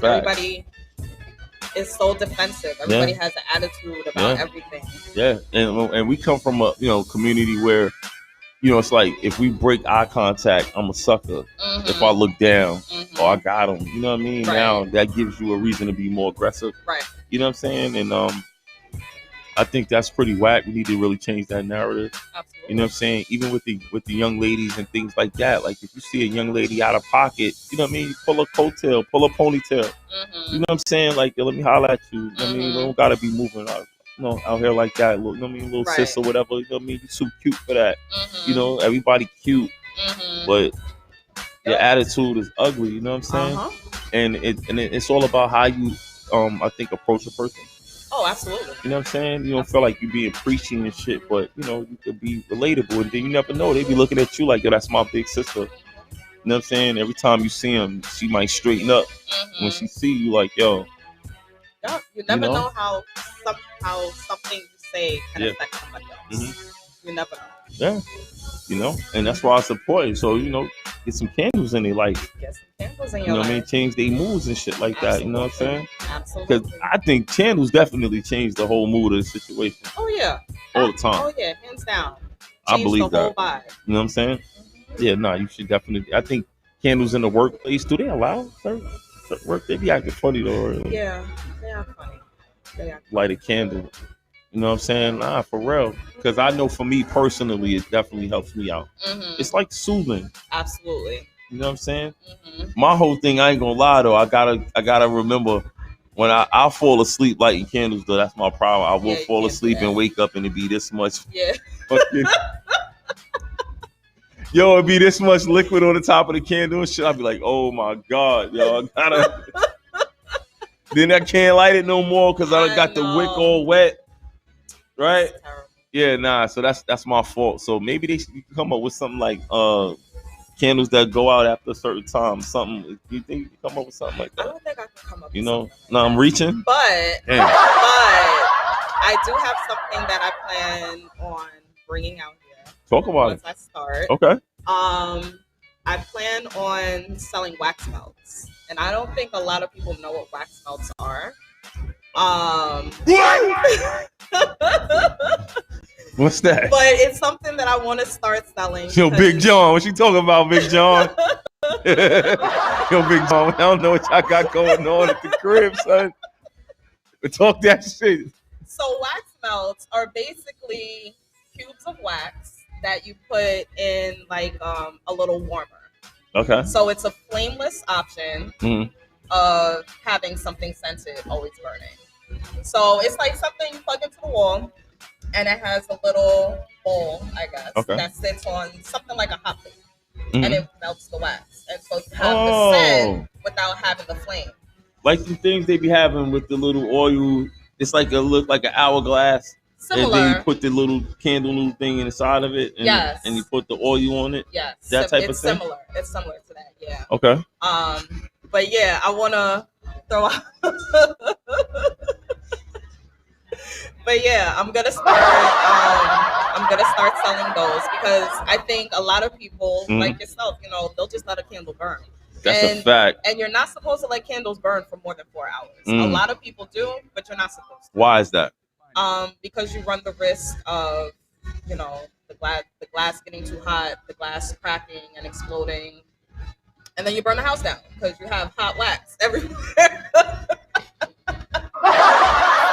Everybody is so defensive. Everybody has an attitude about everything. Yeah, and we come from a, you know, community where, you know, it's like if we break eye contact, I'm a sucker. If I look down, I got him. You know what I mean? Now that gives you a reason to be more aggressive. Right. You know what I'm saying? And I think that's pretty whack. We need to really change that narrative. Absolutely. You know what I'm saying? Even with the young ladies and things like that. Like if you see a young lady out of pocket, you know what I mean? You pull a coattail, pull a ponytail. You know what I'm saying? Like, yo, let me holler at you. You know what I mean? You don't gotta be moving out, you know, out here like that. You know what I mean? Little sis or whatever. You know what I mean? You're too cute for that. You know, everybody cute, but your attitude is ugly. You know what I'm saying? And it's all about how you, I think, approach a person. Oh, absolutely. You know what I'm saying? You don't feel like you being preachy and shit, but you know, you could be relatable, and then you never know. They be looking at you like, yo, that's my big sister. You know what I'm saying? Every time you see them, she might straighten up. When she see you, like, yo. Yeah, you never know how something you say can affect somebody else. You never know. Yeah. You know, and that's why I support it. So, you know, get some candles in their life. Get some candles in your life. You know what I mean? Change their moods and shit like that. You know what I'm saying? Absolutely. Because I think candles definitely change the whole mood of the situation. Oh, yeah. All the time. Oh, yeah. Hands down. I believe that. Whole vibe. You know what I'm saying? Yeah, no, you should definitely. I think candles in the workplace, do they allow work? They be acting funny though. Yeah, they are funny. Light a candle. You know what I'm saying? Nah, for real. Because I know for me personally, it definitely helps me out. It's like soothing. Absolutely. You know what I'm saying? My whole thing, I ain't gonna lie though. I gotta remember when I'll fall asleep lighting candles though. That's my problem. I will fall asleep and wake up and it be this much. Yeah. Fucking, yo, it be this much liquid on the top of the candle and shit. I'll be like, oh my God, yo, I gotta. Then I can't light it no more because I got the wick all wet. Right? Yeah, nah. So that's my fault. So maybe they should come up with something like candles that go out after a certain time. Something. You think you can come up with something like that? I don't think I can come up. You know? No, I'm reaching. But I do have something that I plan on bringing out here. Talk about it. Once I start. Okay. I plan on selling wax melts, and I don't think a lot of people know what wax melts are. What's that? But it's something that I want to start selling. Yo, Big John, what you talking about, Big John? Yo, Big John, I don't know what y'all got going on at the crib, son. But talk that shit. So wax melts are basically cubes of wax that you put in like a little warmer. Okay. So it's a flameless option of having something scented always burning. So it's like something you plug into the wall, and it has a little bowl, I guess, that sits on something like a hot plate, and it melts the wax, and so you have the scent without having the flame. Like the things they be having with the little oil, it's like look like an hourglass. Similar. And then you put the little candle little thing inside of it, and, and you put the oil on it. Yes, that type of thing. Similar. It's similar to that. Yeah. Okay. But yeah, I wanna throw out. But yeah, I'm gonna start selling those because I think a lot of people like yourself, you know, they'll just let a candle burn. That's a fact. And you're not supposed to let candles burn for more than 4 hours. A lot of people do, but you're not supposed to. Why is that? Because you run the risk of, you know, the glass getting too hot, the glass cracking and exploding, and then you burn the house down because you have hot wax everywhere.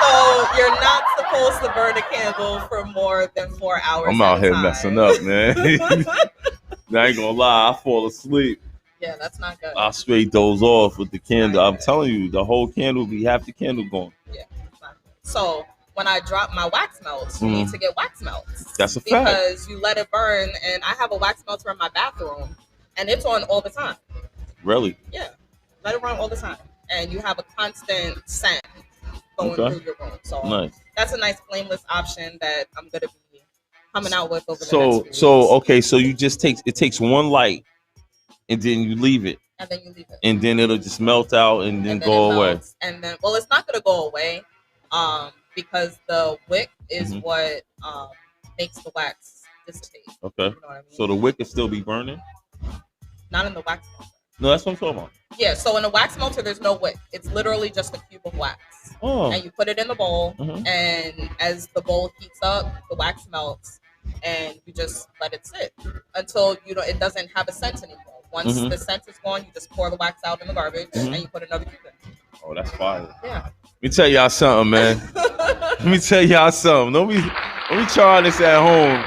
So you're not supposed to burn a candle for more than 4 hours. I'm out here messing up, man. I ain't gonna lie, I fall asleep. Yeah, that's not good. I straight doze off with the candle. I'm telling you, the whole candle be half the candle going. Yeah, it's not good. So when I drop my wax melts, you need to get wax melts. That's a fact. Because you let it burn, and I have a wax melter in my bathroom, and it's on all the time. Really? Yeah, let it run all the time, and you have a constant scent going through your room. So that's a nice flameless option that I'm gonna be coming out with over the next few weeks. Okay, so you just takes one light, and then you leave it. And then you leave it. And then it'll just melt out and then go away. And then, well, it's not gonna go away. Because the wick is what makes the wax dissipate. Okay. You know what I mean? So the wick can still be burning? Not in the wax melter. No, that's what I'm talking about. Yeah, so in a wax melter, there's no wick. It's literally just a cube of wax. Oh. And you put it in the bowl, and as the bowl heats up, the wax melts, and you just let it sit until it doesn't have a scent anymore. Once the scent is gone, you just pour the wax out in the garbage, and you put another cube in. Oh, that's fire. Yeah. Let me tell y'all something, man. Let me tell y'all something. Don't be trying this at home.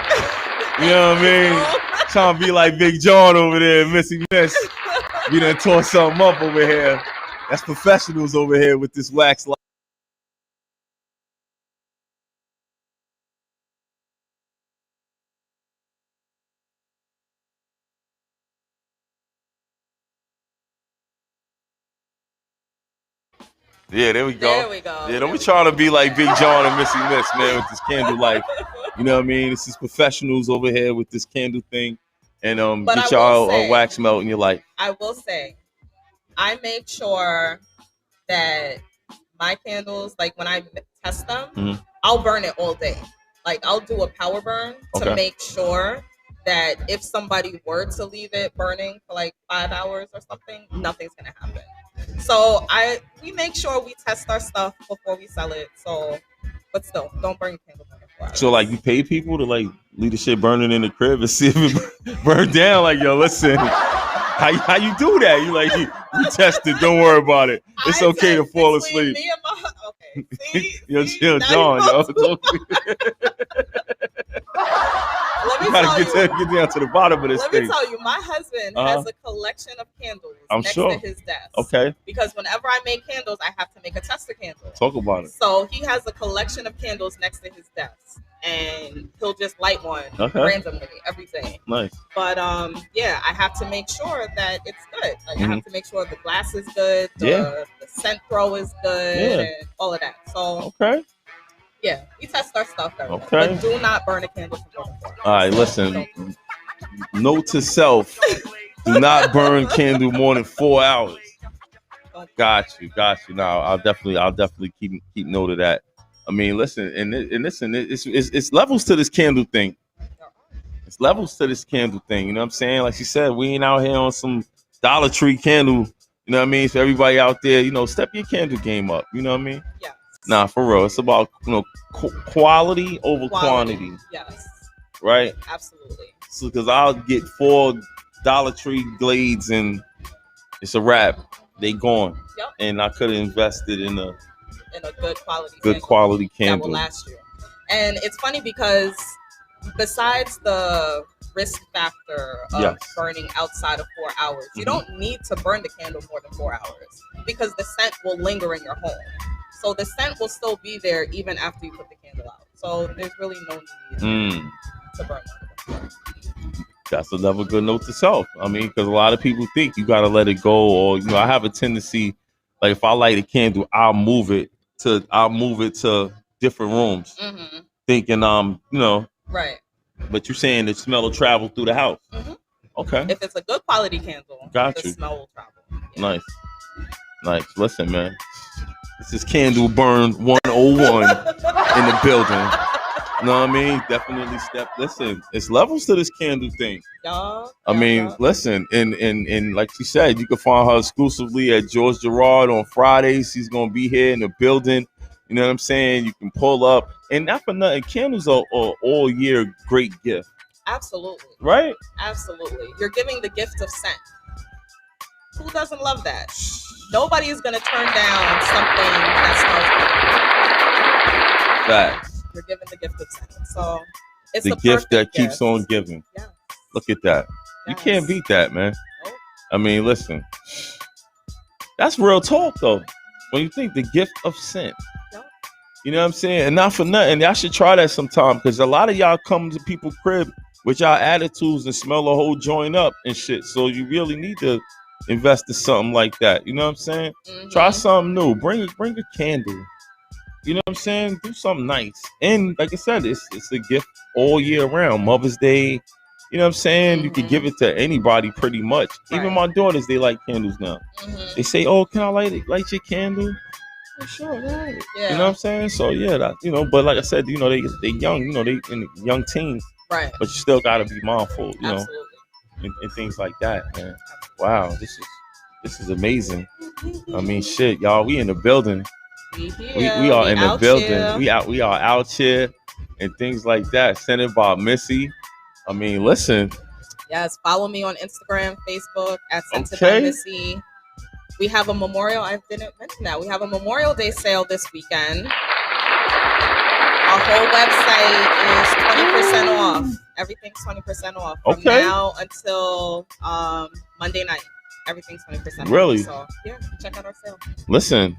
You know what I mean? Trying to be like Big John over there, Missy Miss. We done tore something up over here. That's professionals over here with this wax light. Yeah, there we go. There we go. Yeah, don't be trying to be like Big John and Missy Miss, man, with this candle light. You know what I mean? This is professionals over here with this candle thing. And get y'all a wax melt in your life. I will say, I make sure that my candles, like when I test them, I'll burn it all day. Like I'll do a power burn to make sure that if somebody were to leave it burning for like 5 hours or something, nothing's gonna happen. So we make sure we test our stuff before we sell it. So, but still, don't burn your candles for 4 hours. So like you pay people to like leave the shit burning in the crib and see if it burn down. Like, yo, listen, how you do that? You like you test it. Don't worry about it. It's okay to fall asleep. Me and my, yo, chill, John. Yo, you gotta get down to the bottom of this thing. Let me tell you, my husband has a collection of candles next to his desk. Okay. Because whenever I make candles, I have to make a tester candle. Talk about it. So he has a collection of candles next to his desk, and he'll just light one randomly every day. Nice. But yeah, I have to make sure that it's good. Like I have to make sure the glass is good, the scent throw is good, and all of that. So yeah, we test our stuff every day. But do not burn a candle for more than 4 hours. All right, listen. Note to self: do not burn candle more than 4 hours. Got you. Now, I'll definitely keep note of that. I mean, listen, and listen, it's levels to this candle thing. It's levels to this candle thing. You know what I'm saying? Like she said, we ain't out here on some Dollar Tree candle. You know what I mean? So everybody out there, step your candle game up. You know what I mean? Yeah. Nah, for real. It's about quality over quantity. Yes. Right? Absolutely. So because I'll get 4 Dollar Tree Glades, and it's a wrap. They gone. Yep. And I could have invested in a good quality candle that will last you. And it's funny because besides the risk factor of burning outside of 4 hours, you don't need to burn the candle more than 4 hours because the scent will linger in your home. So the scent will still be there even after you put the candle out. So there's really no need to burn it. That's another good note to self. I mean, because a lot of people think you got to let it go, or I have a tendency, like if I light a candle, I'll move it to different rooms, thinking right. But you're saying the smell will travel through the house. Okay. If it's a good quality candle, the smell will travel. Yeah. Nice. Listen, man, this is Candle Burn 101 in the building. You know what I mean? Definitely listen, it's levels to this candle thing. Listen, and like she said, you can find her exclusively at George Gerard on Fridays. She's gonna be here in the building. You know what I'm saying? You can pull up, and not for nothing, candles are all year great gift. Absolutely. Right? Absolutely. You're giving the gift of scent. Who doesn't love that? Nobody is gonna turn down something that smells good. Facts. You're giving the gift of scent. So it's the gift that keeps on giving. Yeah. Look at that. You can't beat that, man. Nope. I mean, listen. That's real talk, though. When you think the gift of scent. Yep. You know what I'm saying? And not for nothing. Y'all should try that sometime, because a lot of y'all come to people's crib with y'all attitudes and smell the whole joint up and shit. So you really need to invest in something like that. You know what I'm saying? Try something new. Bring a candle. You know what I'm saying? Do something nice. And like I said, it's a gift all year round. Mother's Day, you know what I'm saying? You can give it to anybody pretty much. Right. Even my daughters, they like candles now. They say, "Oh, can I light your candle?" Oh, sure, right. Yeah. You know what I'm saying? So yeah, but like I said, they young, they in the young teens. Right. But you still gotta be mindful, Absolutely. and things like that, man. Wow, this is amazing. I mean, shit, y'all, we in the building. We are in the building. Here. We are out here and things like that. Sent by Missy. I mean, listen. Yes, follow me on Instagram, Facebook at Sent by Missy. We have a Memorial. I didn't mention that. We have a Memorial Day sale this weekend. Our whole website is 20% off. Everything's 20% off from now until Monday night. Everything's 20% off. Really? So yeah, check out our sale. Listen.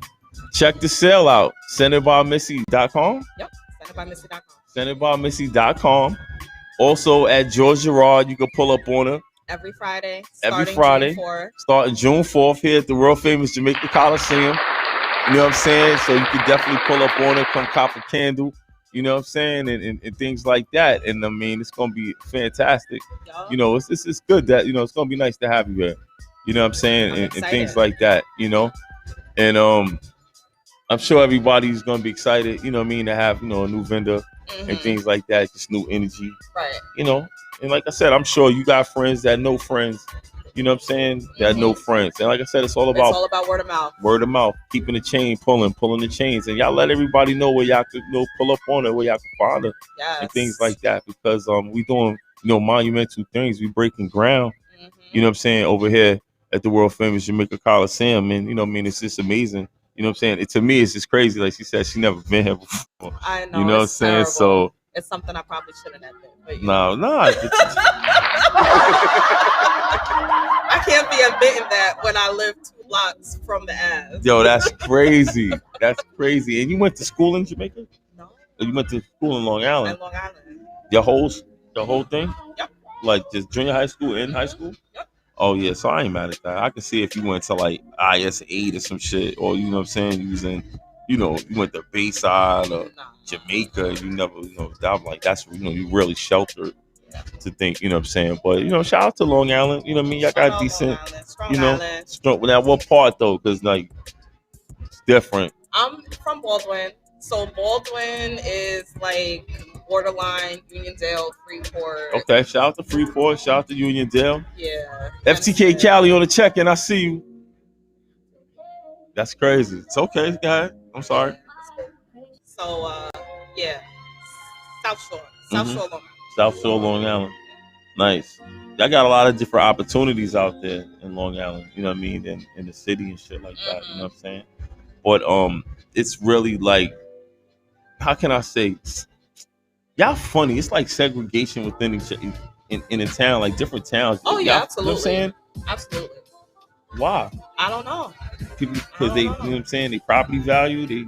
Check the sale out. SentedByMissy.com. Yep. SentedByMissy.com. SentedByMissy.com. Also at George Gerard, you can pull up on her. Every Friday. Starting June 4th here at the world famous Jamaica Coliseum. You know what I'm saying? So you can definitely pull up on her, come cop a candle. You know what I'm saying? And things like that. And I mean, it's going to be fantastic. Yep. It's good that, it's going to be nice to have you here. You know what I'm saying? And things like that, And I'm sure everybody's gonna be excited, to have, a new vendor and things like that, just new energy. Right. And like I said, I'm sure you got friends that know friends, you know what I'm saying? That know friends. And like I said, it's all about word of mouth. Word of mouth, keeping the chain, pulling the chains. And y'all let everybody know where y'all could pull up on her, where y'all can find her. Yes. And things like that. Because we doing, monumental things. We breaking ground, you know what I'm saying, over here at the world famous Jamaica Coliseum. And it's just amazing. You know what I'm saying? To me, it's just crazy. Like she said, she never been here before. I know. You know what I'm saying? So it's something I probably shouldn't admit. But no. I can't be admitting that when I live 2 blocks from the Ave. Yo, that's crazy. That's crazy. And you went to school in Jamaica? No. Or you went to school in Long Island? In Long Island. The whole thing? Yep. Like just junior high school and high school? Yep. Oh yeah, so I ain't mad at that. I can see if you went to like IS 8 or some shit, or you know what I'm saying, using, you went to Bayside or Jamaica. You never, I'm like, that's you really sheltered to think, you know what I'm saying. But shout out to Long Island. You know what I mean? Y'all got decent, strong. Now what part though? Because like it's different. I'm from Baldwin, so Baldwin is like borderline Uniondale, Freeport. Okay, shout out to Freeport, shout out to Uniondale. Yeah. FTK Cali on the check-in, I see you. That's crazy. It's okay, guy. I'm sorry. So yeah, South Shore, Long Island. South Shore, Long Island. Nice. I got a lot of different opportunities out there in Long Island. You know what I mean? In the city and shit like that. You know what I'm saying? But it's really like, how can I say? Y'all funny. It's like segregation within each in a town, like different towns. Oh yeah, y'all, absolutely. You know what I'm saying? Absolutely. Why? I don't know. People, because they, you know what I'm saying, they property value, they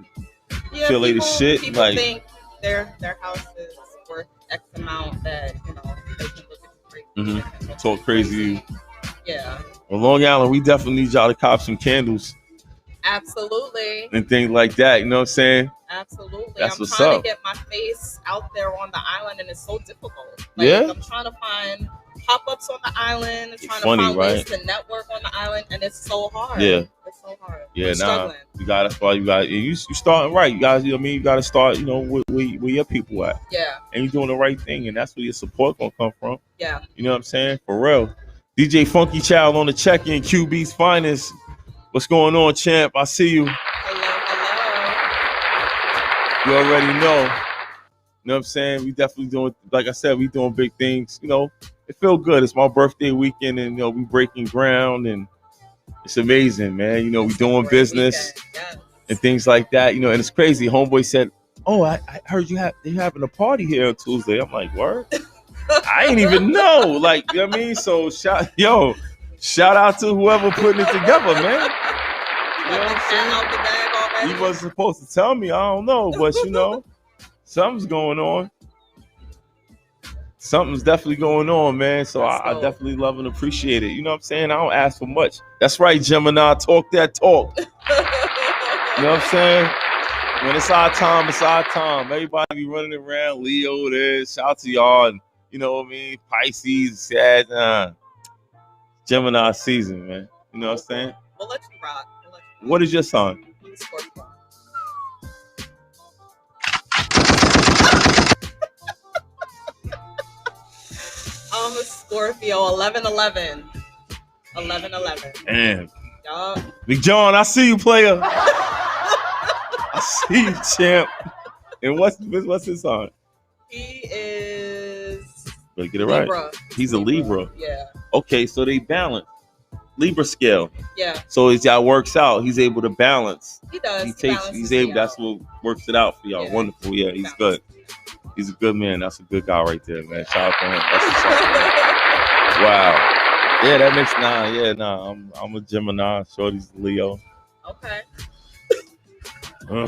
feel like the shit. People like think their house is worth X amount that, you know, they can look at you crazy. Talk crazy. Yeah. On Long Island, we definitely need y'all to cop some candles. Absolutely. And things like that, you know what I'm saying? Absolutely. That's I'm what's trying up. to get my face out there on the island, and it's so difficult. Like, I'm trying to find pop-ups on the island, trying to find ways to network on the island, and it's so hard. Yeah. It's so hard. Yeah, that's why you got you starting right. You guys, you know what I mean? You got to start, you know, where your people at. Yeah. And you're doing the right thing, and that's where your support gonna come from. Yeah. You know what I'm saying? For real. DJ Funky Child on the check-in, QB's finest. What's going on, champ? I see you. Hello. You already know. You know what I'm saying? We definitely doing, like I said, we doing big things. You know, it feel good. It's my birthday weekend, and, you know, we breaking ground, and it's amazing, man. You know, we doing business and things like that. You know, and it's crazy. Homeboy said, "Oh, I heard they having a party here on Tuesday." I'm like, "Word?" I ain't even know. Like, you know what I mean? So shout out to whoever putting it together, man. You know what I'm saying? He wasn't supposed to tell me. I don't know, but you know, something's going on. Something's definitely going on, man. So I definitely love and appreciate it. You know what I'm saying? I don't ask for much. That's right, Gemini. Talk that talk. You know what I'm saying? When it's our time, it's our time. Everybody be running around. Leo there. Shout out to y'all. And, you know what I mean? Pisces, sad. Gemini season, man. You know what I'm saying? We'll let you rock. What is your sign? Scorpio. I'm a Scorpio. 11/11. 11/11. Damn. Yup. Big John, I see you, player. I see you, champ. And what's his sign? He is. Better get it Libra. Right. He's a Libra. Yeah. Okay, so they balance. Libra scale. Yeah. So as y'all works out, he's able to balance. He does. He's able. That's what works it out for y'all. Yeah. Wonderful. Yeah, he's good. He's a good man. That's a good guy right there, man. Shout out to him. That's what's up. Wow. Yeah, that makes I'm a Gemini. Shorty's Leo. Okay. I'm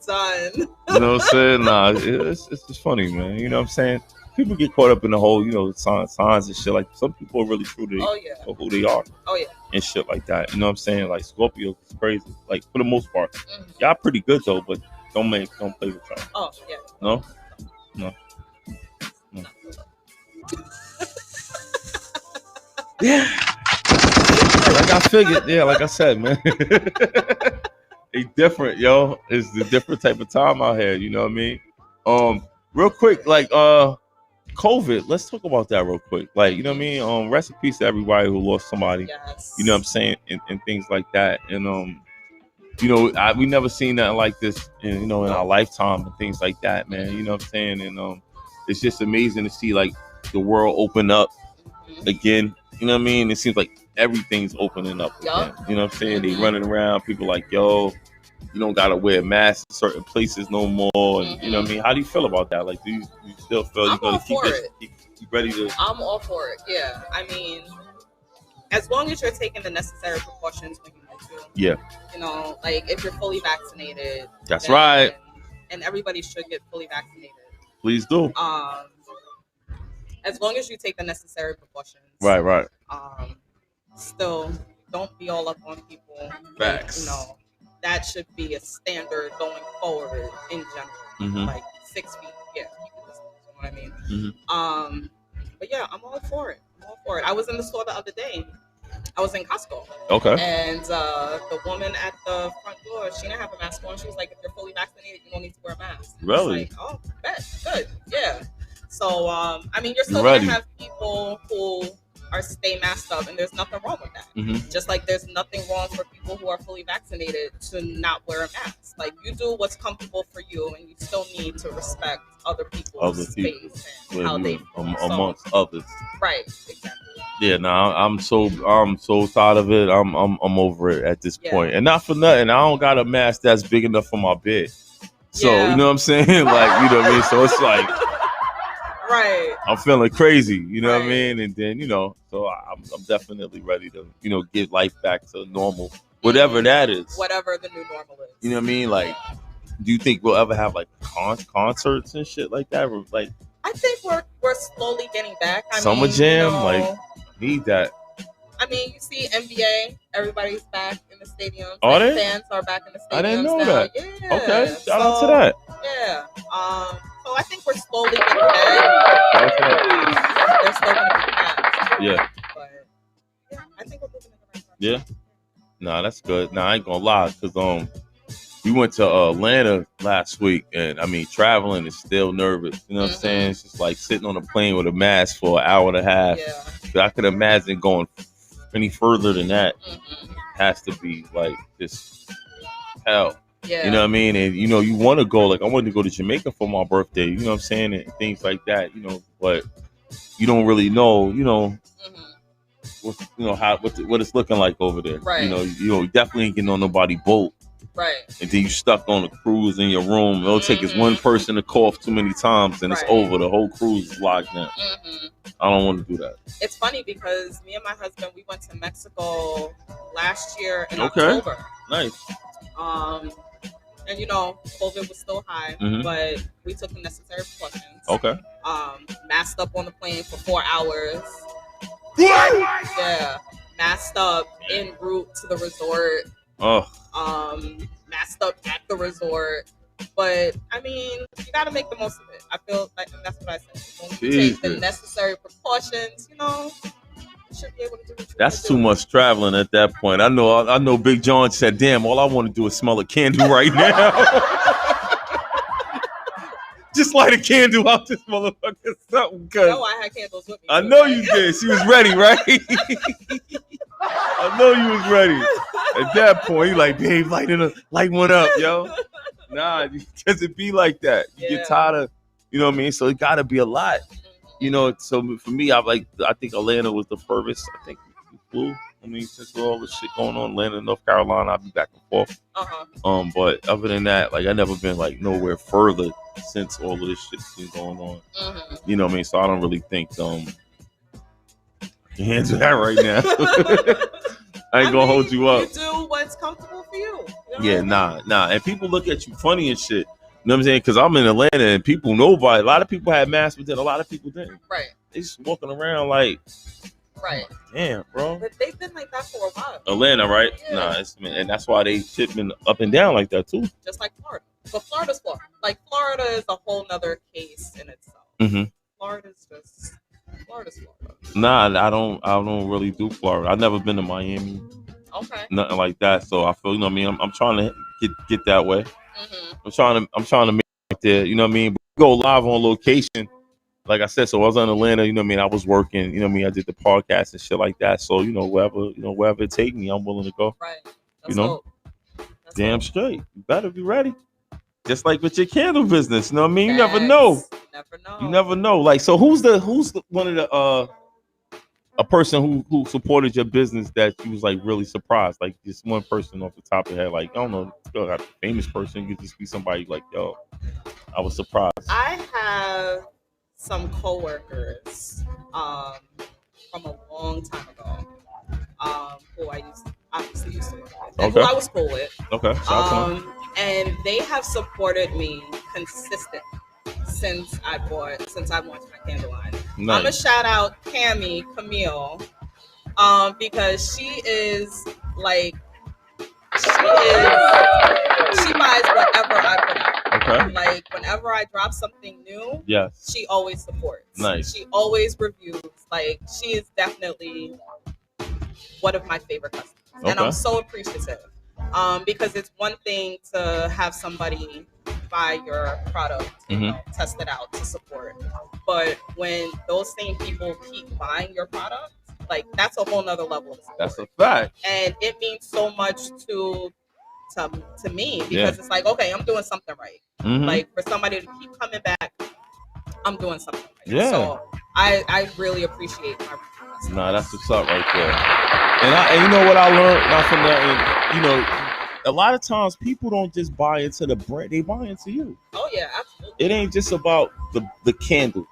done. You know what I'm saying? Nah, it's just funny, man. You know what I'm saying? People get caught up in the whole, you know, signs and shit. Like, some people are really true to who they are. Oh, yeah. And shit like that. You know what I'm saying? Like, Scorpio is crazy. Like, for the most part. Mm-hmm. Y'all pretty good, though, but don't play with y'all. Oh, yeah. No? Yeah. Like I figured. Yeah, like I said, man. It's different, yo. It's the different type of time out here. You know what I mean? Real quick, like, COVID. Let's talk about that real quick. Like, you know what I mean? Rest in peace to everybody who lost somebody. Yes. You know what I'm saying? And things like that. And you know, we never seen nothing like this, in our lifetime and things like that, man. You know what I'm saying? And it's just amazing to see, like, the world open up again. You know what I mean? It seems like everything's opening up again. You know what I'm saying? They running around. People like, yo, you don't gotta wear masks in certain places no more. And you know what I mean? How do you feel about that? Like, do you still feel you're gonna keep ready to? I'm all for it. Yeah. I mean, as long as you're taking the necessary precautions when you need to. Yeah. You know, like, if you're fully vaccinated. That's right. And everybody should get fully vaccinated. Please do. As long as you take the necessary precautions. Right. Still, don't be all up on people. Facts. You know, that should be a standard going forward in general. Mm-hmm. Like 6 feet. Yeah, you know what I mean? Mm-hmm. But yeah, I'm all for it. I was in the store the other day. I was in Costco. Okay. And the woman at the front door, she didn't have a mask on. She was like, if you're fully vaccinated, you don't need to wear a mask. Really? Like, oh, bet. Good. Yeah. So, I mean, you're still going to have people who are stay masked up, and there's nothing wrong with that. Mm-hmm. Just like there's nothing wrong for people people who are fully vaccinated to not wear a mask. Like, you do what's comfortable for you, and you still need to respect other people's space and how they amongst others. Right, exactly. Yeah, no, I'm so tired of it. I'm over it at this point. And not for nothing, I don't got a mask that's big enough for my bed. So you know what I'm saying? Like, you know what I mean? So it's like, right. I'm feeling crazy, you know what I mean? And then, you know, so I'm definitely ready to, you know, get life back to normal, whatever that is. Whatever the new normal is. You know what I mean? Like, do you think we'll ever have like concerts and shit like that? Or, like, I think we're slowly getting back. Summer Jam, like, need that. I mean, you see NBA, everybody's back in the stadiums. Are they? Fans are back in the stadiums. I didn't know now. that. Yeah. Okay, shout out to that. Yeah. So I think we're slowly getting back. Okay. They're still going to be packed. Yeah. But yeah, I think we're moving in the right direction. Yeah. Nah, that's good. Nah, I ain't gonna lie, cause we went to Atlanta last week, and I mean, traveling is still nervous. You know what I'm saying? It's just like sitting on a plane with a mask for an hour and a half. Yeah. I could imagine going any further than that. Has to be like just hell. Yeah. You know what I mean? And you know, you want to go. Like, I wanted to go to Jamaica for my birthday. You know what I'm saying? And things like that. You know, but you don't really know. You know. What, you know what it's looking like over there. Right. You know, definitely ain't getting on nobody boat. Right. And then you stuck on a cruise in your room. It'll take is one person to cough too many times, and it's over. The whole cruise is locked down. I don't want to do that. It's funny because me and my husband, we went to Mexico last year in October. Nice. And you know, COVID was still high, but we took the necessary precautions. Okay. Masked up on the plane for 4 hours. Yeah. Masked up en route to the resort. Oh. Masked up at the resort. But I mean, you gotta make the most of it. I feel like that's what I said. When you take the necessary precautions, you know, you should be able to do what you That's too much traveling at that point. I know Big John said, damn, all I want to do is smell a candle right now. Just light a candle out this motherfucker. Something. No, I had candles with me. I know you did. She was ready, right? I know you was ready. At that point, you like, babe, light one up, yo. Nah, because it be like that. You get tired of, you know what I mean? So it gotta be a lot. You know, so for me, I think Atlanta was the furthest. I think we flew. I mean, since all this shit going on, Atlanta, North Carolina, I'll be back and forth. But other than that, like, I never been like nowhere further since all of this shit's been going on. You know what I mean? So I don't really think you answer that right now. I ain't gonna hold you up. You do what's comfortable for you. Nah. And people look at you funny and shit. You know what I'm saying? Because I'm in Atlanta and people know about it. A lot of people had masks, but then a lot of people didn't. Right. They just walking around like, right. Damn, bro. But they've been like that for a while. Atlanta, right? Yeah. Nah, and that's why they shit been up and down like that too. Just like Florida. But Florida's Florida. Like, Florida is a whole nother case in itself. Florida's Florida. Nah, I don't really do Florida. I've never been to Miami. Okay. Nothing like that. So I feel, you know what I mean? I'm trying to get that way. I'm trying to make it there, you know what I mean? But we go live on location. Like I said, so I was in Atlanta, you know what I mean? I was working, you know what I mean? I did the podcast and shit like that. So, you know, wherever it take me, I'm willing to go. Right. You know? Damn straight. You better be ready. Just like with your candle business, you know what I mean? You never know. You never know. Like, so who's the one of the a person who supported your business that you was like really surprised? Like, just one person off the top of your head, like, I don't know, a famous person, you could just be somebody like, yo, I was surprised. I have some coworkers from a long time ago who I obviously used to work with, and who I was cool with. Okay. And they have supported me consistently since I launched my candle line. Nice. I'm gonna shout out Camille, because she is like, she buys whatever I put out. Okay. Like, whenever I drop something new, she always supports. Nice. She always reviews. Like, she is definitely one of my favorite customers. Okay. And I'm so appreciative. Because it's one thing to have somebody buy your product, test it out to support. But when those same people keep buying your product, like that's a whole nother level of support. That's a fact. And it means so much to me because it's like, okay, I'm doing something right. Mm-hmm. Like for somebody to keep coming back, I'm doing something right. Yeah. So I really appreciate my Nah, that's what's up right there. And you know what I learned not from that, and you know, a lot of times people don't just buy into the brand, they buy into you. Oh yeah, absolutely. It ain't just about the candle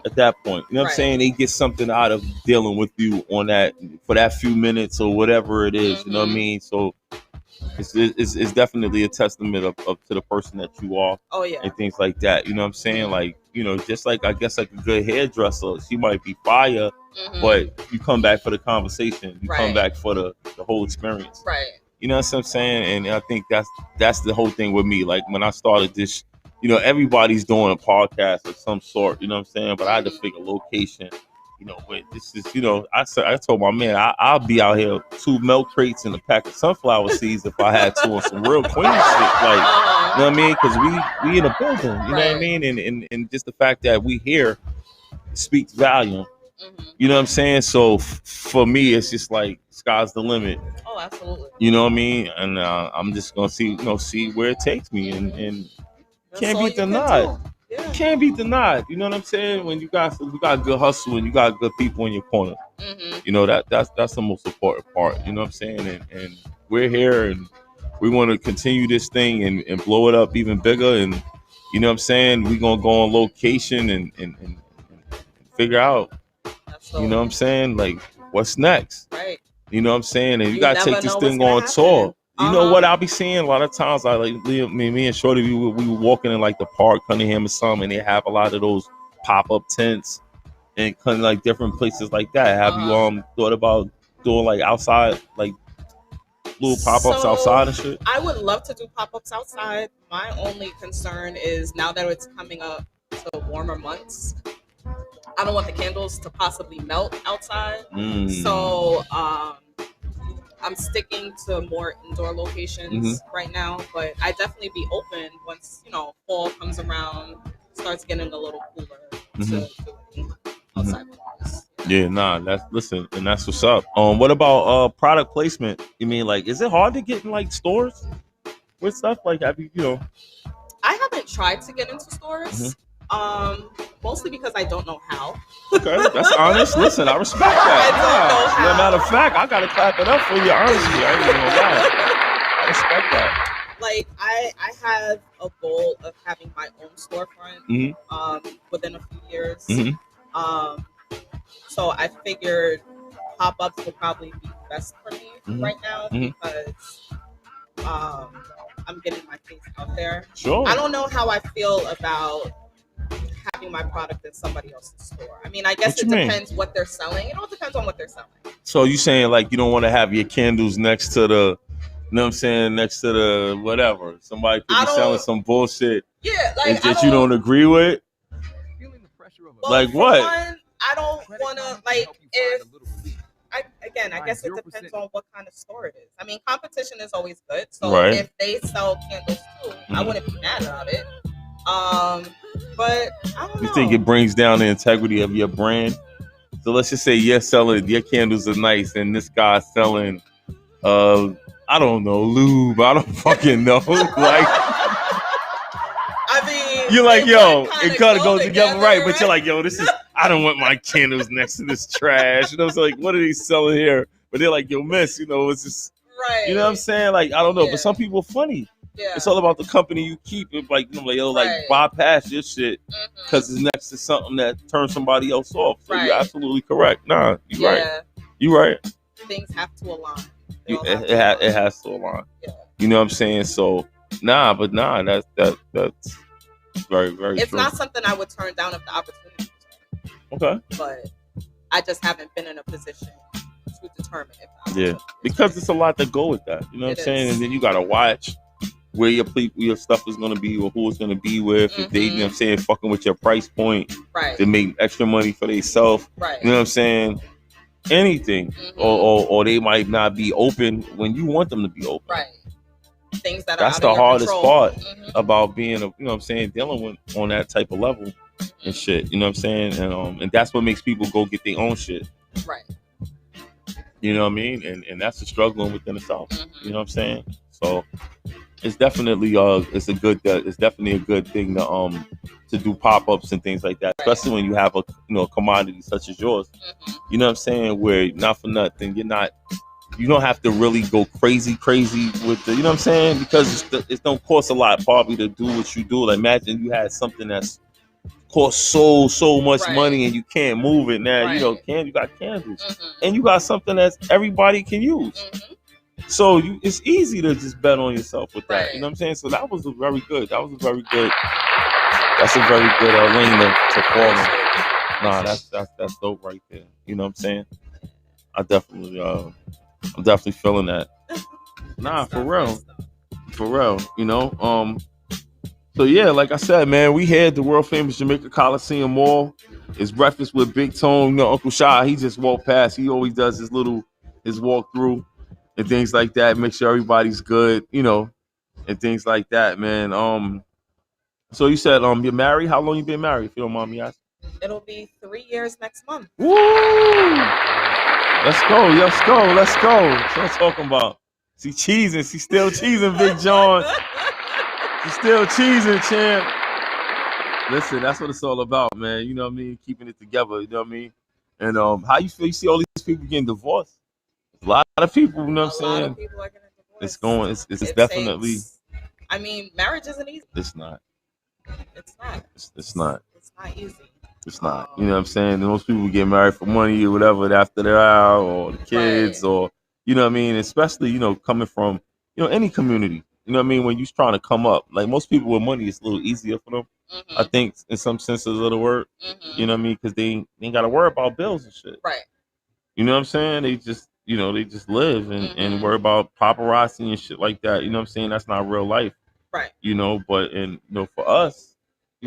at that point. You know what I'm saying? They get something out of dealing with you on that for that few minutes or whatever it is. You know what I mean? So it's definitely a testament of to the person that you are. Oh yeah. And things like that. You know what I'm saying? Like, you know, just like I guess like a good hairdresser, she might be fire, but you come back for the conversation. You come back for the whole experience. Right. You know what I'm saying? And I think that's the whole thing with me. Like when I started this, you know, everybody's doing a podcast of some sort, you know what I'm saying? But I had to figure location, you know, wait, this is, you know, I told my man, I'll be out here 2 milk crates and a pack of sunflower seeds if I had to on some real queen shit. Like, you know what I mean? Because we in a building, you know what I mean? And just the fact that we here speaks volume. You know what I'm saying? So for me, it's just like sky's the limit. Oh, absolutely. You know what I mean? And I'm just gonna see where it takes me, and can't be denied. Yeah. Can't be denied. You know what I'm saying? When you got good hustle and you got good people in your corner, you know that's the most important part. You know what I'm saying? And we're here, and we want to continue this thing and blow it up even bigger. And you know what I'm saying? We're gonna go on location and figure out. You know what I'm saying? Like, what's next? Right. You know what I'm saying? And you gotta take this thing on tour. You know what I'll be seeing a lot of times? I like me and Shorty, we were walking in like the park, Cunningham or something, and they have a lot of those pop-up tents and kind of like different places like that. Have you thought about doing like outside, like little pop-ups outside and shit? I would love to do pop-ups outside. My only concern is now that it's coming up to warmer months, I don't want the candles to possibly melt outside. So I'm sticking to more indoor locations right now, but I definitely be open once, you know, fall comes around, starts getting a little cooler to doing outside. Yeah, nah, that's what's up. What about product placement? You mean, like, is it hard to get in like stores with stuff? Like, have you know? I haven't tried to get into stores. Mostly because I don't know how. Okay, that's honest. Listen, I respect that. As a matter of fact, I gotta clap it up for you, honestly. I ain't gonna lie. I respect that. Like I have a goal of having my own storefront within a few years. So I figured pop-ups would probably be best for me right now because I'm getting my face out there. Sure. I don't know how I feel about having my product in somebody else's store. I mean, I guess it depends what they're selling. It all depends on what they're selling. So you saying like you don't want to have your candles next to the, you know what I'm saying, next to the whatever. Somebody could be selling some bullshit. Yeah, like that you don't agree with. Feeling the pressure of like what? One, I don't want to like if. I guess it depends on what kind of store it is. I mean, competition is always good. So if they sell candles too, I wouldn't be mad about it. But I don't know. You think it brings down the integrity of your brand? So let's just say you're selling, your candles are nice, and this guy's selling, I don't know, lube. I don't fucking know. Like, I mean, you're like, yo, it kind of goes together, right? But you're like, yo, this is, I don't want my candles next to this trash. You know, it's like, what are they selling here? But they're like, yo, miss, you know, it's just, you know what I'm saying? Like, I don't know, but some people are funny. Yeah. It's all about the company you keep. It's like, you know, like, yo, like bypass your shit because it's next to something that turns somebody else off. So you're absolutely correct. Nah, you're right. You're right. Things have to align. It has to align. Yeah. You know what I'm saying? So that's very, very it's true. not something I would turn down if the opportunity was there. Okay. But I just haven't been in a position to determine if because it's a lot to go with that. You know what I'm saying? And then you gotta watch where your stuff is gonna be or who it's gonna be with. If they, you know what I'm saying, fucking with your price point to make extra money for themselves. Right. You know what I'm saying? Anything. Or they might not be open when you want them to be open. Right. Things that that's are the hardest part about being you know what I'm saying, dealing with on that type of level and shit. You know what I'm saying? And that's what makes people go get their own shit. Right. You know what I mean? And that's the struggling within itself. Mm-hmm. You know what I'm saying? So it's definitely it's definitely a good thing to do pop-ups and things like that, especially when you have a commodity such as yours. Mm-hmm. You know what I'm saying? Where not for nothing, you don't have to really go crazy with the, you know what I'm saying? Because it don't cost a lot probably to do what you do. Like imagine you had something that's cost so much Right. money and you can't move it now. Right. You got candles Mm-hmm. and you got something that everybody can use. Mm-hmm. So it's easy to just bet on yourself with that. Right. You know what I'm saying? So that was a very good. That's a very good lane to fall in. Nah, that's dope right there. You know what I'm saying? I'm definitely feeling that. Nah, for real. So yeah, like I said, man, we had the world famous Jamaica Coliseum Mall. It's breakfast with Big Tone. Uncle Shy, he just walked past. He always does his walkthrough and things like that. Make sure everybody's good, and things like that, man. So you said you're married. How long you been married? If you don't mind me asking. It'll be 3 years next month. Woo! Let's go. That's what I'm talking about. She's cheesing. She's still cheesing, Big John. She's still cheesing, champ. Listen, that's what it's all about, man. You know what I mean? Keeping it together, you know what I mean? And how you feel? You see all these people getting divorced? A lot of people, you know what I'm saying? A lot of people are getting divorced. It's definitely. I mean, marriage isn't easy. It's not. It's not. It's not. It's not easy. It's not. You know what I'm saying? And most people get married for money or whatever after they're out, or the kids, Right. or you know what I mean? Especially, coming from, any community. You know what I mean? When you're trying to come up, like most people with money, it's a little easier for them. Mm-hmm. I think, in some senses of the word. Mm-hmm. You know what I mean? Because they ain't got to worry about bills and shit. Right. You know what I'm saying? They just, they just live and Mm-hmm. worry about paparazzi and shit like that. You know what I'm saying? That's not real life. Right. But for us,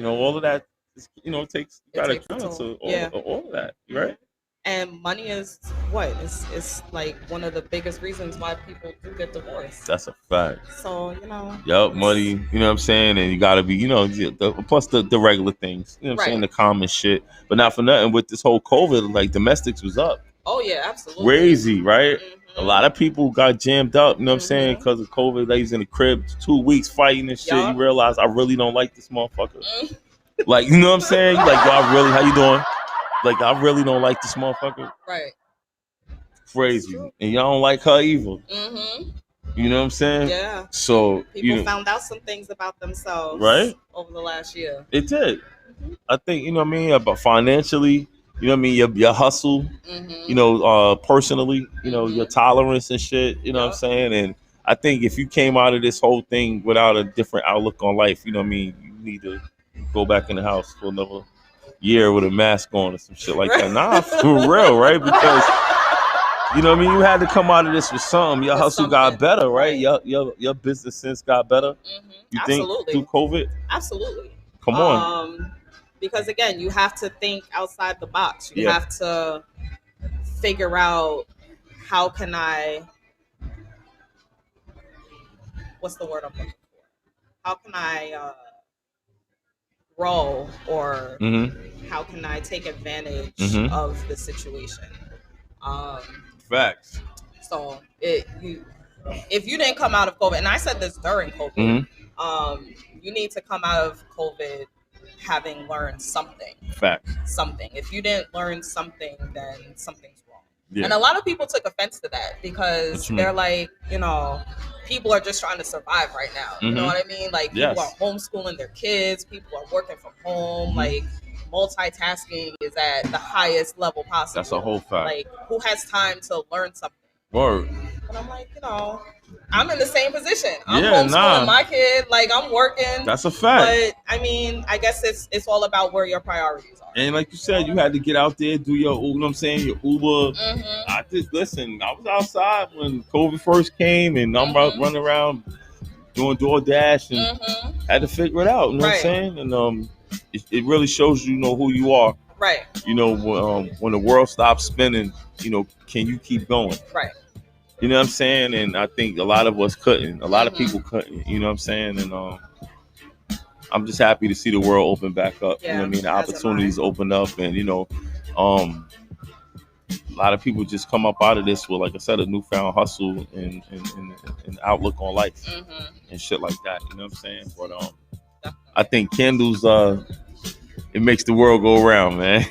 all of that, it takes, you got to takes a account toll. to all of that, right? And money is what? It's like one of the biggest reasons why people do get divorced. That's a fact. So, Yup, money, you know what I'm saying? And you got to be, plus the regular things, you know what I'm saying? The common shit. But not for nothing, with this whole COVID, like domestics was up. Oh, yeah, absolutely. Crazy, right? Mm-hmm. A lot of people got jammed up, you know what I'm saying? Mm-hmm. Because of COVID, ladies in the crib 2 weeks fighting and shit. Yup. You realize I really don't like this motherfucker. Mm-hmm. Like, you know what I'm saying? You like, yo, how you doing? Like, I really don't like this motherfucker. Right. Crazy. And y'all don't like her either. Mm-hmm. You know what I'm saying? Yeah. So people found out some things about themselves, right, over the last year. It did. Mm-hmm. I think, you know what I mean, about financially, you know what I mean, your hustle, Mm-hmm. Personally, your tolerance and shit, you know what I'm saying? And I think if you came out of this whole thing without a different outlook on life, you know what I mean, you need to go back in the house for another year with a mask on or some shit like that. Nah, for real, right? Because you know what I mean, you had to come out of this with something. Your hustle got better, right? Your business sense got better. Mm-hmm. You Absolutely. think through COVID? Absolutely. Come on. Because again, you have to think outside the box. You Yeah. have to figure out how can I. What's the word I'm looking for? How can I grow, or how can I take advantage of the situation? Facts. So if you didn't come out of COVID, and I said this during COVID, you need to come out of COVID having learned something. Facts. Something. If you didn't learn something, then something's wrong. Yeah. And a lot of people took offense to that because they're like, people are just trying to survive right now. You know what I mean? Like, people are homeschooling their kids. People are working from home. Like, multitasking is at the highest level possible. That's a whole fact. Like, who has time to learn something? Word. And I'm like, I'm in the same position. I'm homeschooling my kid. Like, I'm working. That's a fact. But I mean, I guess it's all about where your priorities are. And like you said, you had to get out there, do your, you know what I'm saying, your Uber. I was outside when COVID first came, and I'm running around doing DoorDash and had to figure it out. You know what I'm saying? And it really shows you know who you are. Right. When the world stops spinning, can you keep going? Right. You know what I'm saying? And I think a lot of us couldn't. A lot of people couldn't. You know what I'm saying? And I'm just happy to see the world open back up. Yeah, you know what I mean? The opportunities open up, and lot of people just come up out of this with, like I said, a newfound hustle and outlook on life and shit like that. You know what I'm saying? But I think candles, it makes the world go around, man.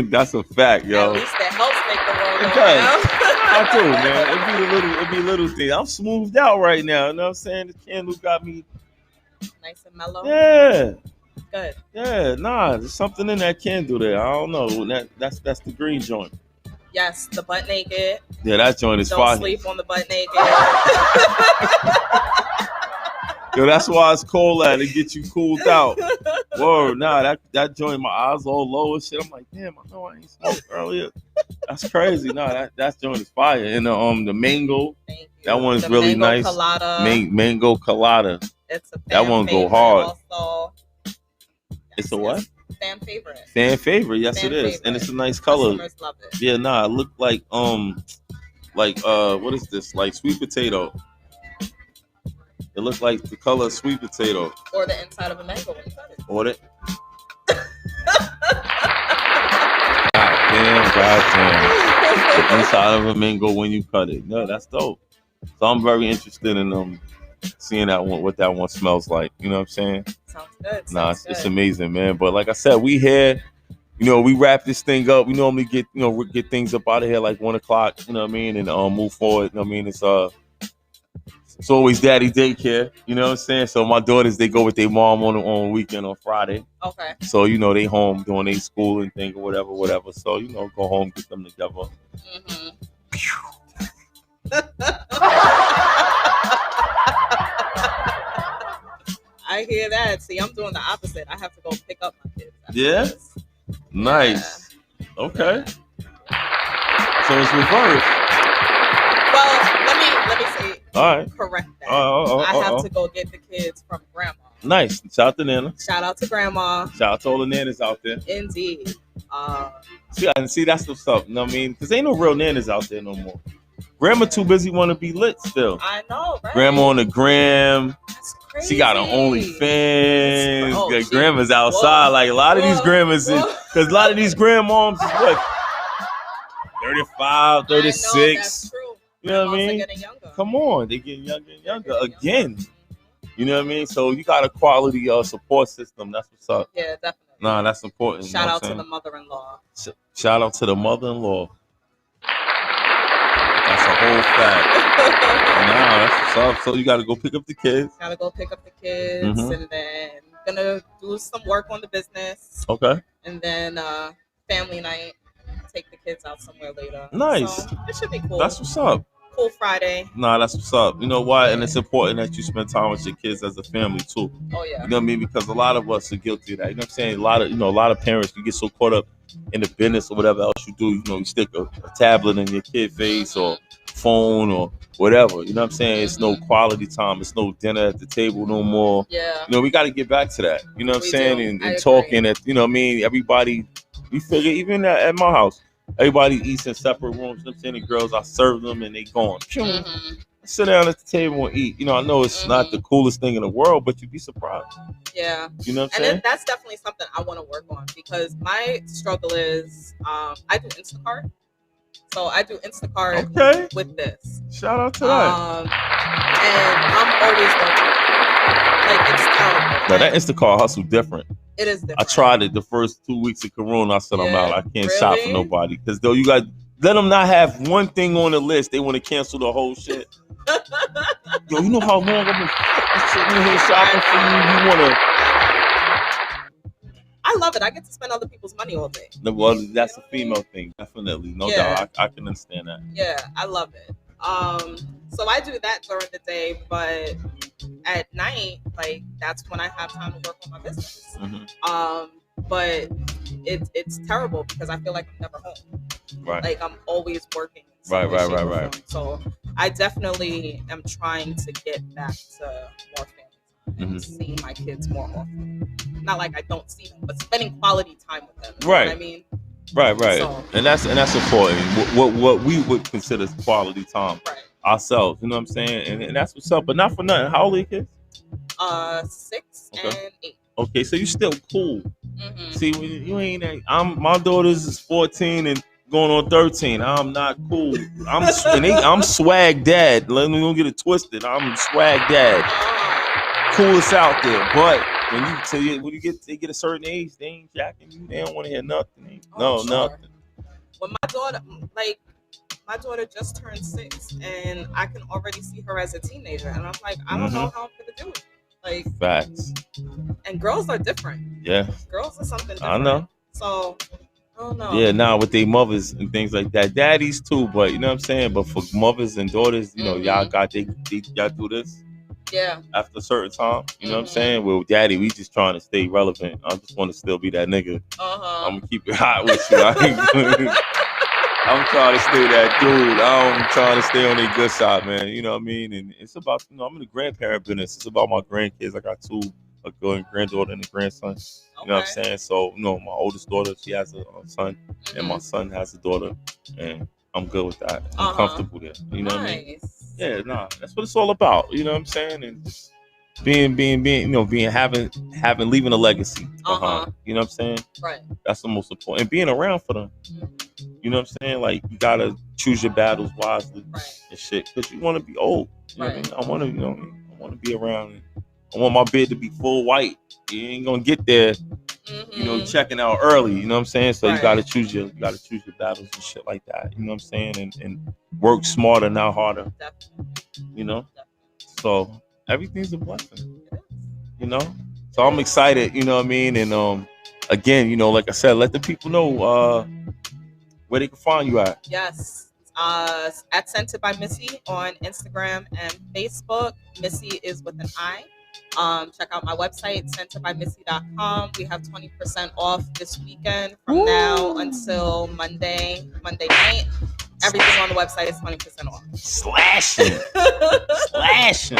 That's a fact, yo. At least it helps make the world It go does. around. I do, man. It be little things. I'm smoothed out right now. You know what I'm saying? The candle got me. Nice and mellow. Yeah. Good. Yeah, nah, there's something in that candle there. I don't know. That's the green joint. Yes, the butt naked. Yeah, that joint is Don't fire. sleep on the butt naked. Yo, that's why it's cold at. It get you cooled out. Whoa, nah, that joint, my eyes all low and shit. I'm like, damn, I know I ain't smoked earlier. That's crazy. Nah, that joint is fire. And the mango, Thank you. that one's The really mango nice. Colada. Mango colada. It's a fan That one go favorite hard. Also. It's a what? Fan favorite. Fan favorite, yes Fan it is, favorite. and it's a nice color. Customers love it. Yeah, nah, it look like what is this? Like sweet potato. It looks like the color of sweet potato. Or the inside of a mango when you cut it. Or it. God damn. The inside of a mango when you cut it. No, that's dope. So I'm very interested in seeing that one, what that one smells like. You know what I'm saying? Sounds good. Nah, it's amazing, man. But like I said, we here. You know, we wrap this thing up. We normally get things up out of here like 1 o'clock. You know what I mean, and move forward. You know what I mean, it's always daddy daycare. You know what I'm saying. So my daughters, they go with their mom on weekend on Friday. Okay. So they home doing their school and thing or whatever. So go home, get them together. I hear that. See, I'm doing the opposite. I have to go pick up my kids. Yeah? This. Nice. Yeah. Okay. So it's reversed. Well, let me say. All right. Correct that. I have to go get the kids from grandma. Nice. Shout out to Nana. Shout out to grandma. Shout out to all the nanas out there. Indeed. See, that's what's up. You know what I mean? Because ain't no real nanas out there no more. Grandma too busy want to be lit still. I know, right? Grandma on the gram. That's crazy. She got an OnlyFans. Grandma's outside. Whoa. Like a lot of these grandmas, because a lot of these grandmoms is what? 35, 36. I know, that's true. You know what I mean? Come on, they getting younger and younger again. You know what I mean? So you got a quality support system. That's what's up. Yeah, definitely. Nah, that's important. Shout out to the mother-in-law. Shout out to the mother-in-law. That's a whole fact. Nah, that's what's up. So you got to go pick up the kids. Gotta go pick up the kids, and then gonna do some work on the business. Okay. And then family night. Take the kids out somewhere later. Nice. So it should be cool. That's what's up. Cool Friday. Nah, that's what's up. You know why? And it's important that you spend time with your kids as a family too. Oh yeah. You know what I mean? Because a lot of us are guilty of that. You know what I'm saying? A lot of parents, you get so caught up in the business or whatever else you do. You stick a tablet in your kid's face or phone or whatever. You know what I'm saying? It's no quality time. It's no dinner at the table no more. Yeah. We got to get back to that. You know what I'm saying? Do. And talking at, you know what I mean? Everybody, we figure, even at my house, everybody eats in separate rooms. You know what I'm saying? The girls, I serve them and they gone. Sit down at the table and eat. I know it's not the coolest thing in the world, but you'd be surprised. Yeah. You know what I'm saying? And that's definitely something I want to work on because my struggle is I do Instacart. So I do Instacart with this. Shout out to that. And I'm always working. Like, it's terrible. Now, that Instacart hustle different. It is different. I tried it the first 2 weeks of Corona. I said, I'm out. I can't shop for nobody. Because though you got, let them not have one thing on the list. They want to cancel the whole shit. Yo, you know how long I've been sitting here shopping for you? You want to... I love it. I get to spend other people's money all day. Well, that's a female thing. Definitely. No doubt. I can understand that. Yeah, I love it. So I do that during the day, but at night, like, that's when I have time to work on my business. But it's terrible because I feel like I'm never home. Right. Like, I'm always working. Right. So I definitely am trying to get back to more family time, seeing my kids more often. Not like I don't see them, but spending quality time with them. You know what I mean? Right. So, and that's important. What we would consider quality time ourselves. You know what I'm saying? And that's what's up. But not for nothing. How old are your kids? 6 and 8. Okay, so you still cool. See, you ain't. My daughters is 14 and going on 13. I'm not cool. I'm swag dad. Let me don't get it twisted. I'm swag dad. Coolest out there. But when they get a certain age, they ain't jacking you. They don't want to hear nothing. Nothing. When my daughter just turned 6, and I can already see her as a teenager, and I'm like, I don't know how I'm gonna do it. Like, facts. And girls are different. Yeah. Girls are something different. I know. So I don't know. Yeah, now with their mothers and things like that. Daddies too, but you know what I'm saying? But for mothers and daughters, you know, y'all do this. Yeah. After a certain time. You know what I'm saying? Well, daddy, we just trying to stay relevant. I just want to still be that nigga. I'm gonna keep it hot with you. I'm trying to stay that dude. I'm trying to stay on their good side, man. You know what I mean? And it's about, you know, I'm in the grandparent business. It's about my grandkids. I got 2, a granddaughter and a grandson. You know what I'm saying? So, you know, my oldest daughter, she has a son, and my son has a daughter, and I'm good with that. I'm comfortable there. You know what I mean? Yeah, that's what it's all about. You know what I'm saying? And just leaving a legacy behind. You know what I'm saying? Right. That's the most important. And being around for them. You know what I'm saying? Like, you gotta choose your battles wisely and shit, because you want to be old. You know what I mean? I want to be around. I want my beard to be full white. You ain't gonna get there, you know, checking out early. You know what I'm saying? So you gotta choose your battles and shit like that. You know what I'm saying? And work smarter, not harder. You know? So everything's a blessing. You know? So I'm excited. You know what I mean? And again, you know, like I said, let the people know where they can find you at. Yes. At Scented by Missy on Instagram and Facebook. Missy is with an I. Check out my website, scentedbymissy.com. We have 20% off this weekend from now until Monday night. Everything on the website is 20% off. Slashing.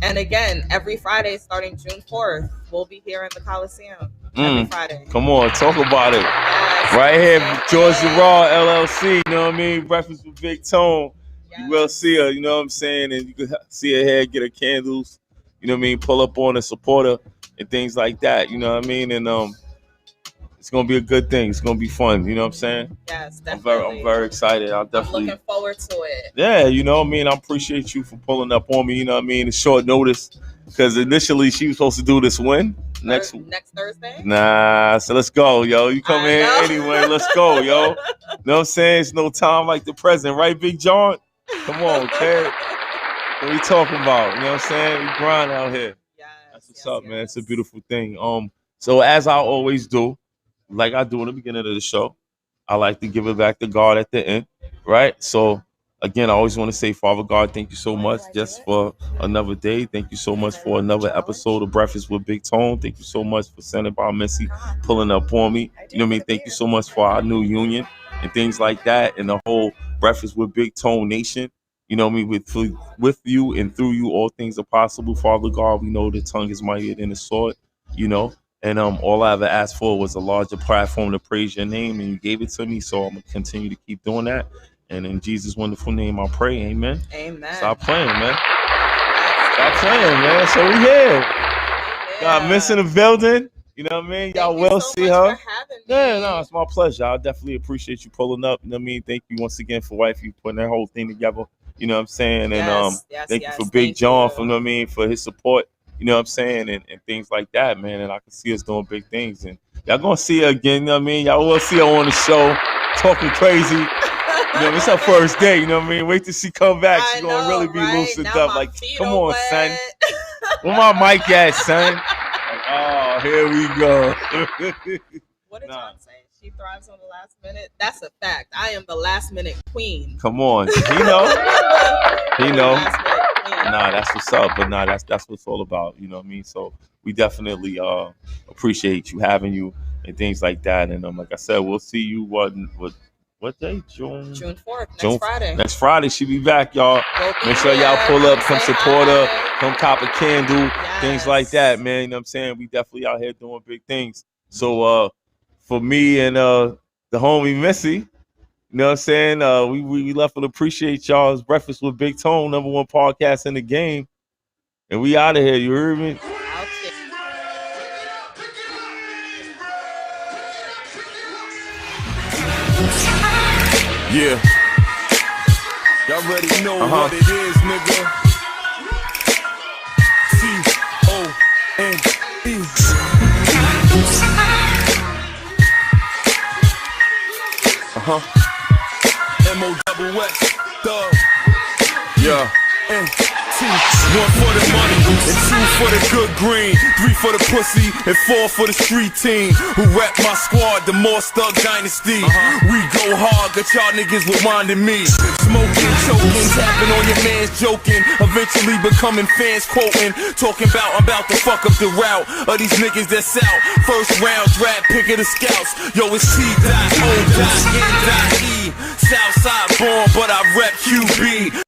And again, every Friday starting June 4th, we'll be here in the Coliseum. Every Friday. Come on, talk about it. Yes. Right here, George Gerard, LLC. You know what I mean? Breakfast with Big Tone. Yes. You will see her, you know what I'm saying? And you can see her here, get her candles. You know what I mean? Pull up on her, support her, and things like that. You know what I mean? And it's gonna be a good thing. It's gonna be fun. You know what I'm saying? Yes, definitely. I'm very excited. I'm looking forward to it. Yeah, you know what I mean? I appreciate you for pulling up on me. You know what I mean? It's short notice, because initially she was supposed to do this when? Next Thursday? Nah, so let's go, yo. You come in anyway. Let's go, yo. You know what I'm saying? It's no time like the present, right, Big John? Come on, kid. What we talking about? You know what I'm saying? We grind out here. Yes, that's what's up, man. It's a beautiful thing. So as I always do, like I do in the beginning of the show, I like to give it back to God at the end, right? So again, I always want to say, Father God, thank you so much just for another day. Thank you so much for another episode of Breakfast with Big Tone. Thank you so much for Scented by Missy pulling up on me. You know what I mean? Thank you so much for our new union and things like that, and the whole Breakfast with Big Tone Nation. You know what I mean? With you and through you, all things are possible. Father God, we know the tongue is mightier than the sword, you know. And all I ever asked for was a larger platform to praise your name, and you gave it to me. So I'm going to continue to keep doing that. And in Jesus' wonderful name, I pray. Amen. Amen. Stop playing, man. Stop playing, man. So we here. Got Miss in the building. You know what I mean? Y'all will see her. Yeah, no, it's my pleasure. I definitely appreciate you pulling up. You know what I mean? Thank you once again for wifey putting that whole thing together. You know what I'm saying? And thank you for Big John, for, you know what I mean, for his support. You know what I'm saying? And things like that, man. And I can see us doing big things. And y'all gonna see her again, you know what I mean? Y'all will see her on the show talking crazy. You know, it's her first day, you know what I mean? Wait till she come back. She's gonna really be loosened up. Like, come on, son. Where my mic at, son? Like, oh, here we go. What did John say? She thrives on the last minute. That's a fact. I am the last minute queen. Come on. He know. Nah, that's what's up. But nah, that's what it's all about. You know what I mean? So we definitely appreciate you having you and things like that. And like I said, we'll see you what day? June 4th. Friday. Next Friday, she be back, y'all. Make sure y'all pull up, come support her, come cop a candle, things like that, man. You know what I'm saying? We definitely out here doing big things. So for me and the homie Missy, you know what I'm saying? We left to appreciate y'all's Breakfast with Big Tone, #1 podcast in the game. And we out of here, you heard me? Okay. Yeah. Y'all already know what it is, nigga. C-O-N-E. M-O-double-S, Thug. Yeah. N-T. 1 for the money, and 2 for the good green, 3 for the pussy, and 4 for the street team who rep my squad, the Morse Thug Dynasty. We go hard, got y'all niggas rewinding me. Smoking, choking, tapping on your man's joking, eventually becoming fans quoting, talking about I'm about to fuck up the route of these niggas that's out. First round draft pick of the scouts. Yo, it's T.O.N.E. Southside born, but I rep QB.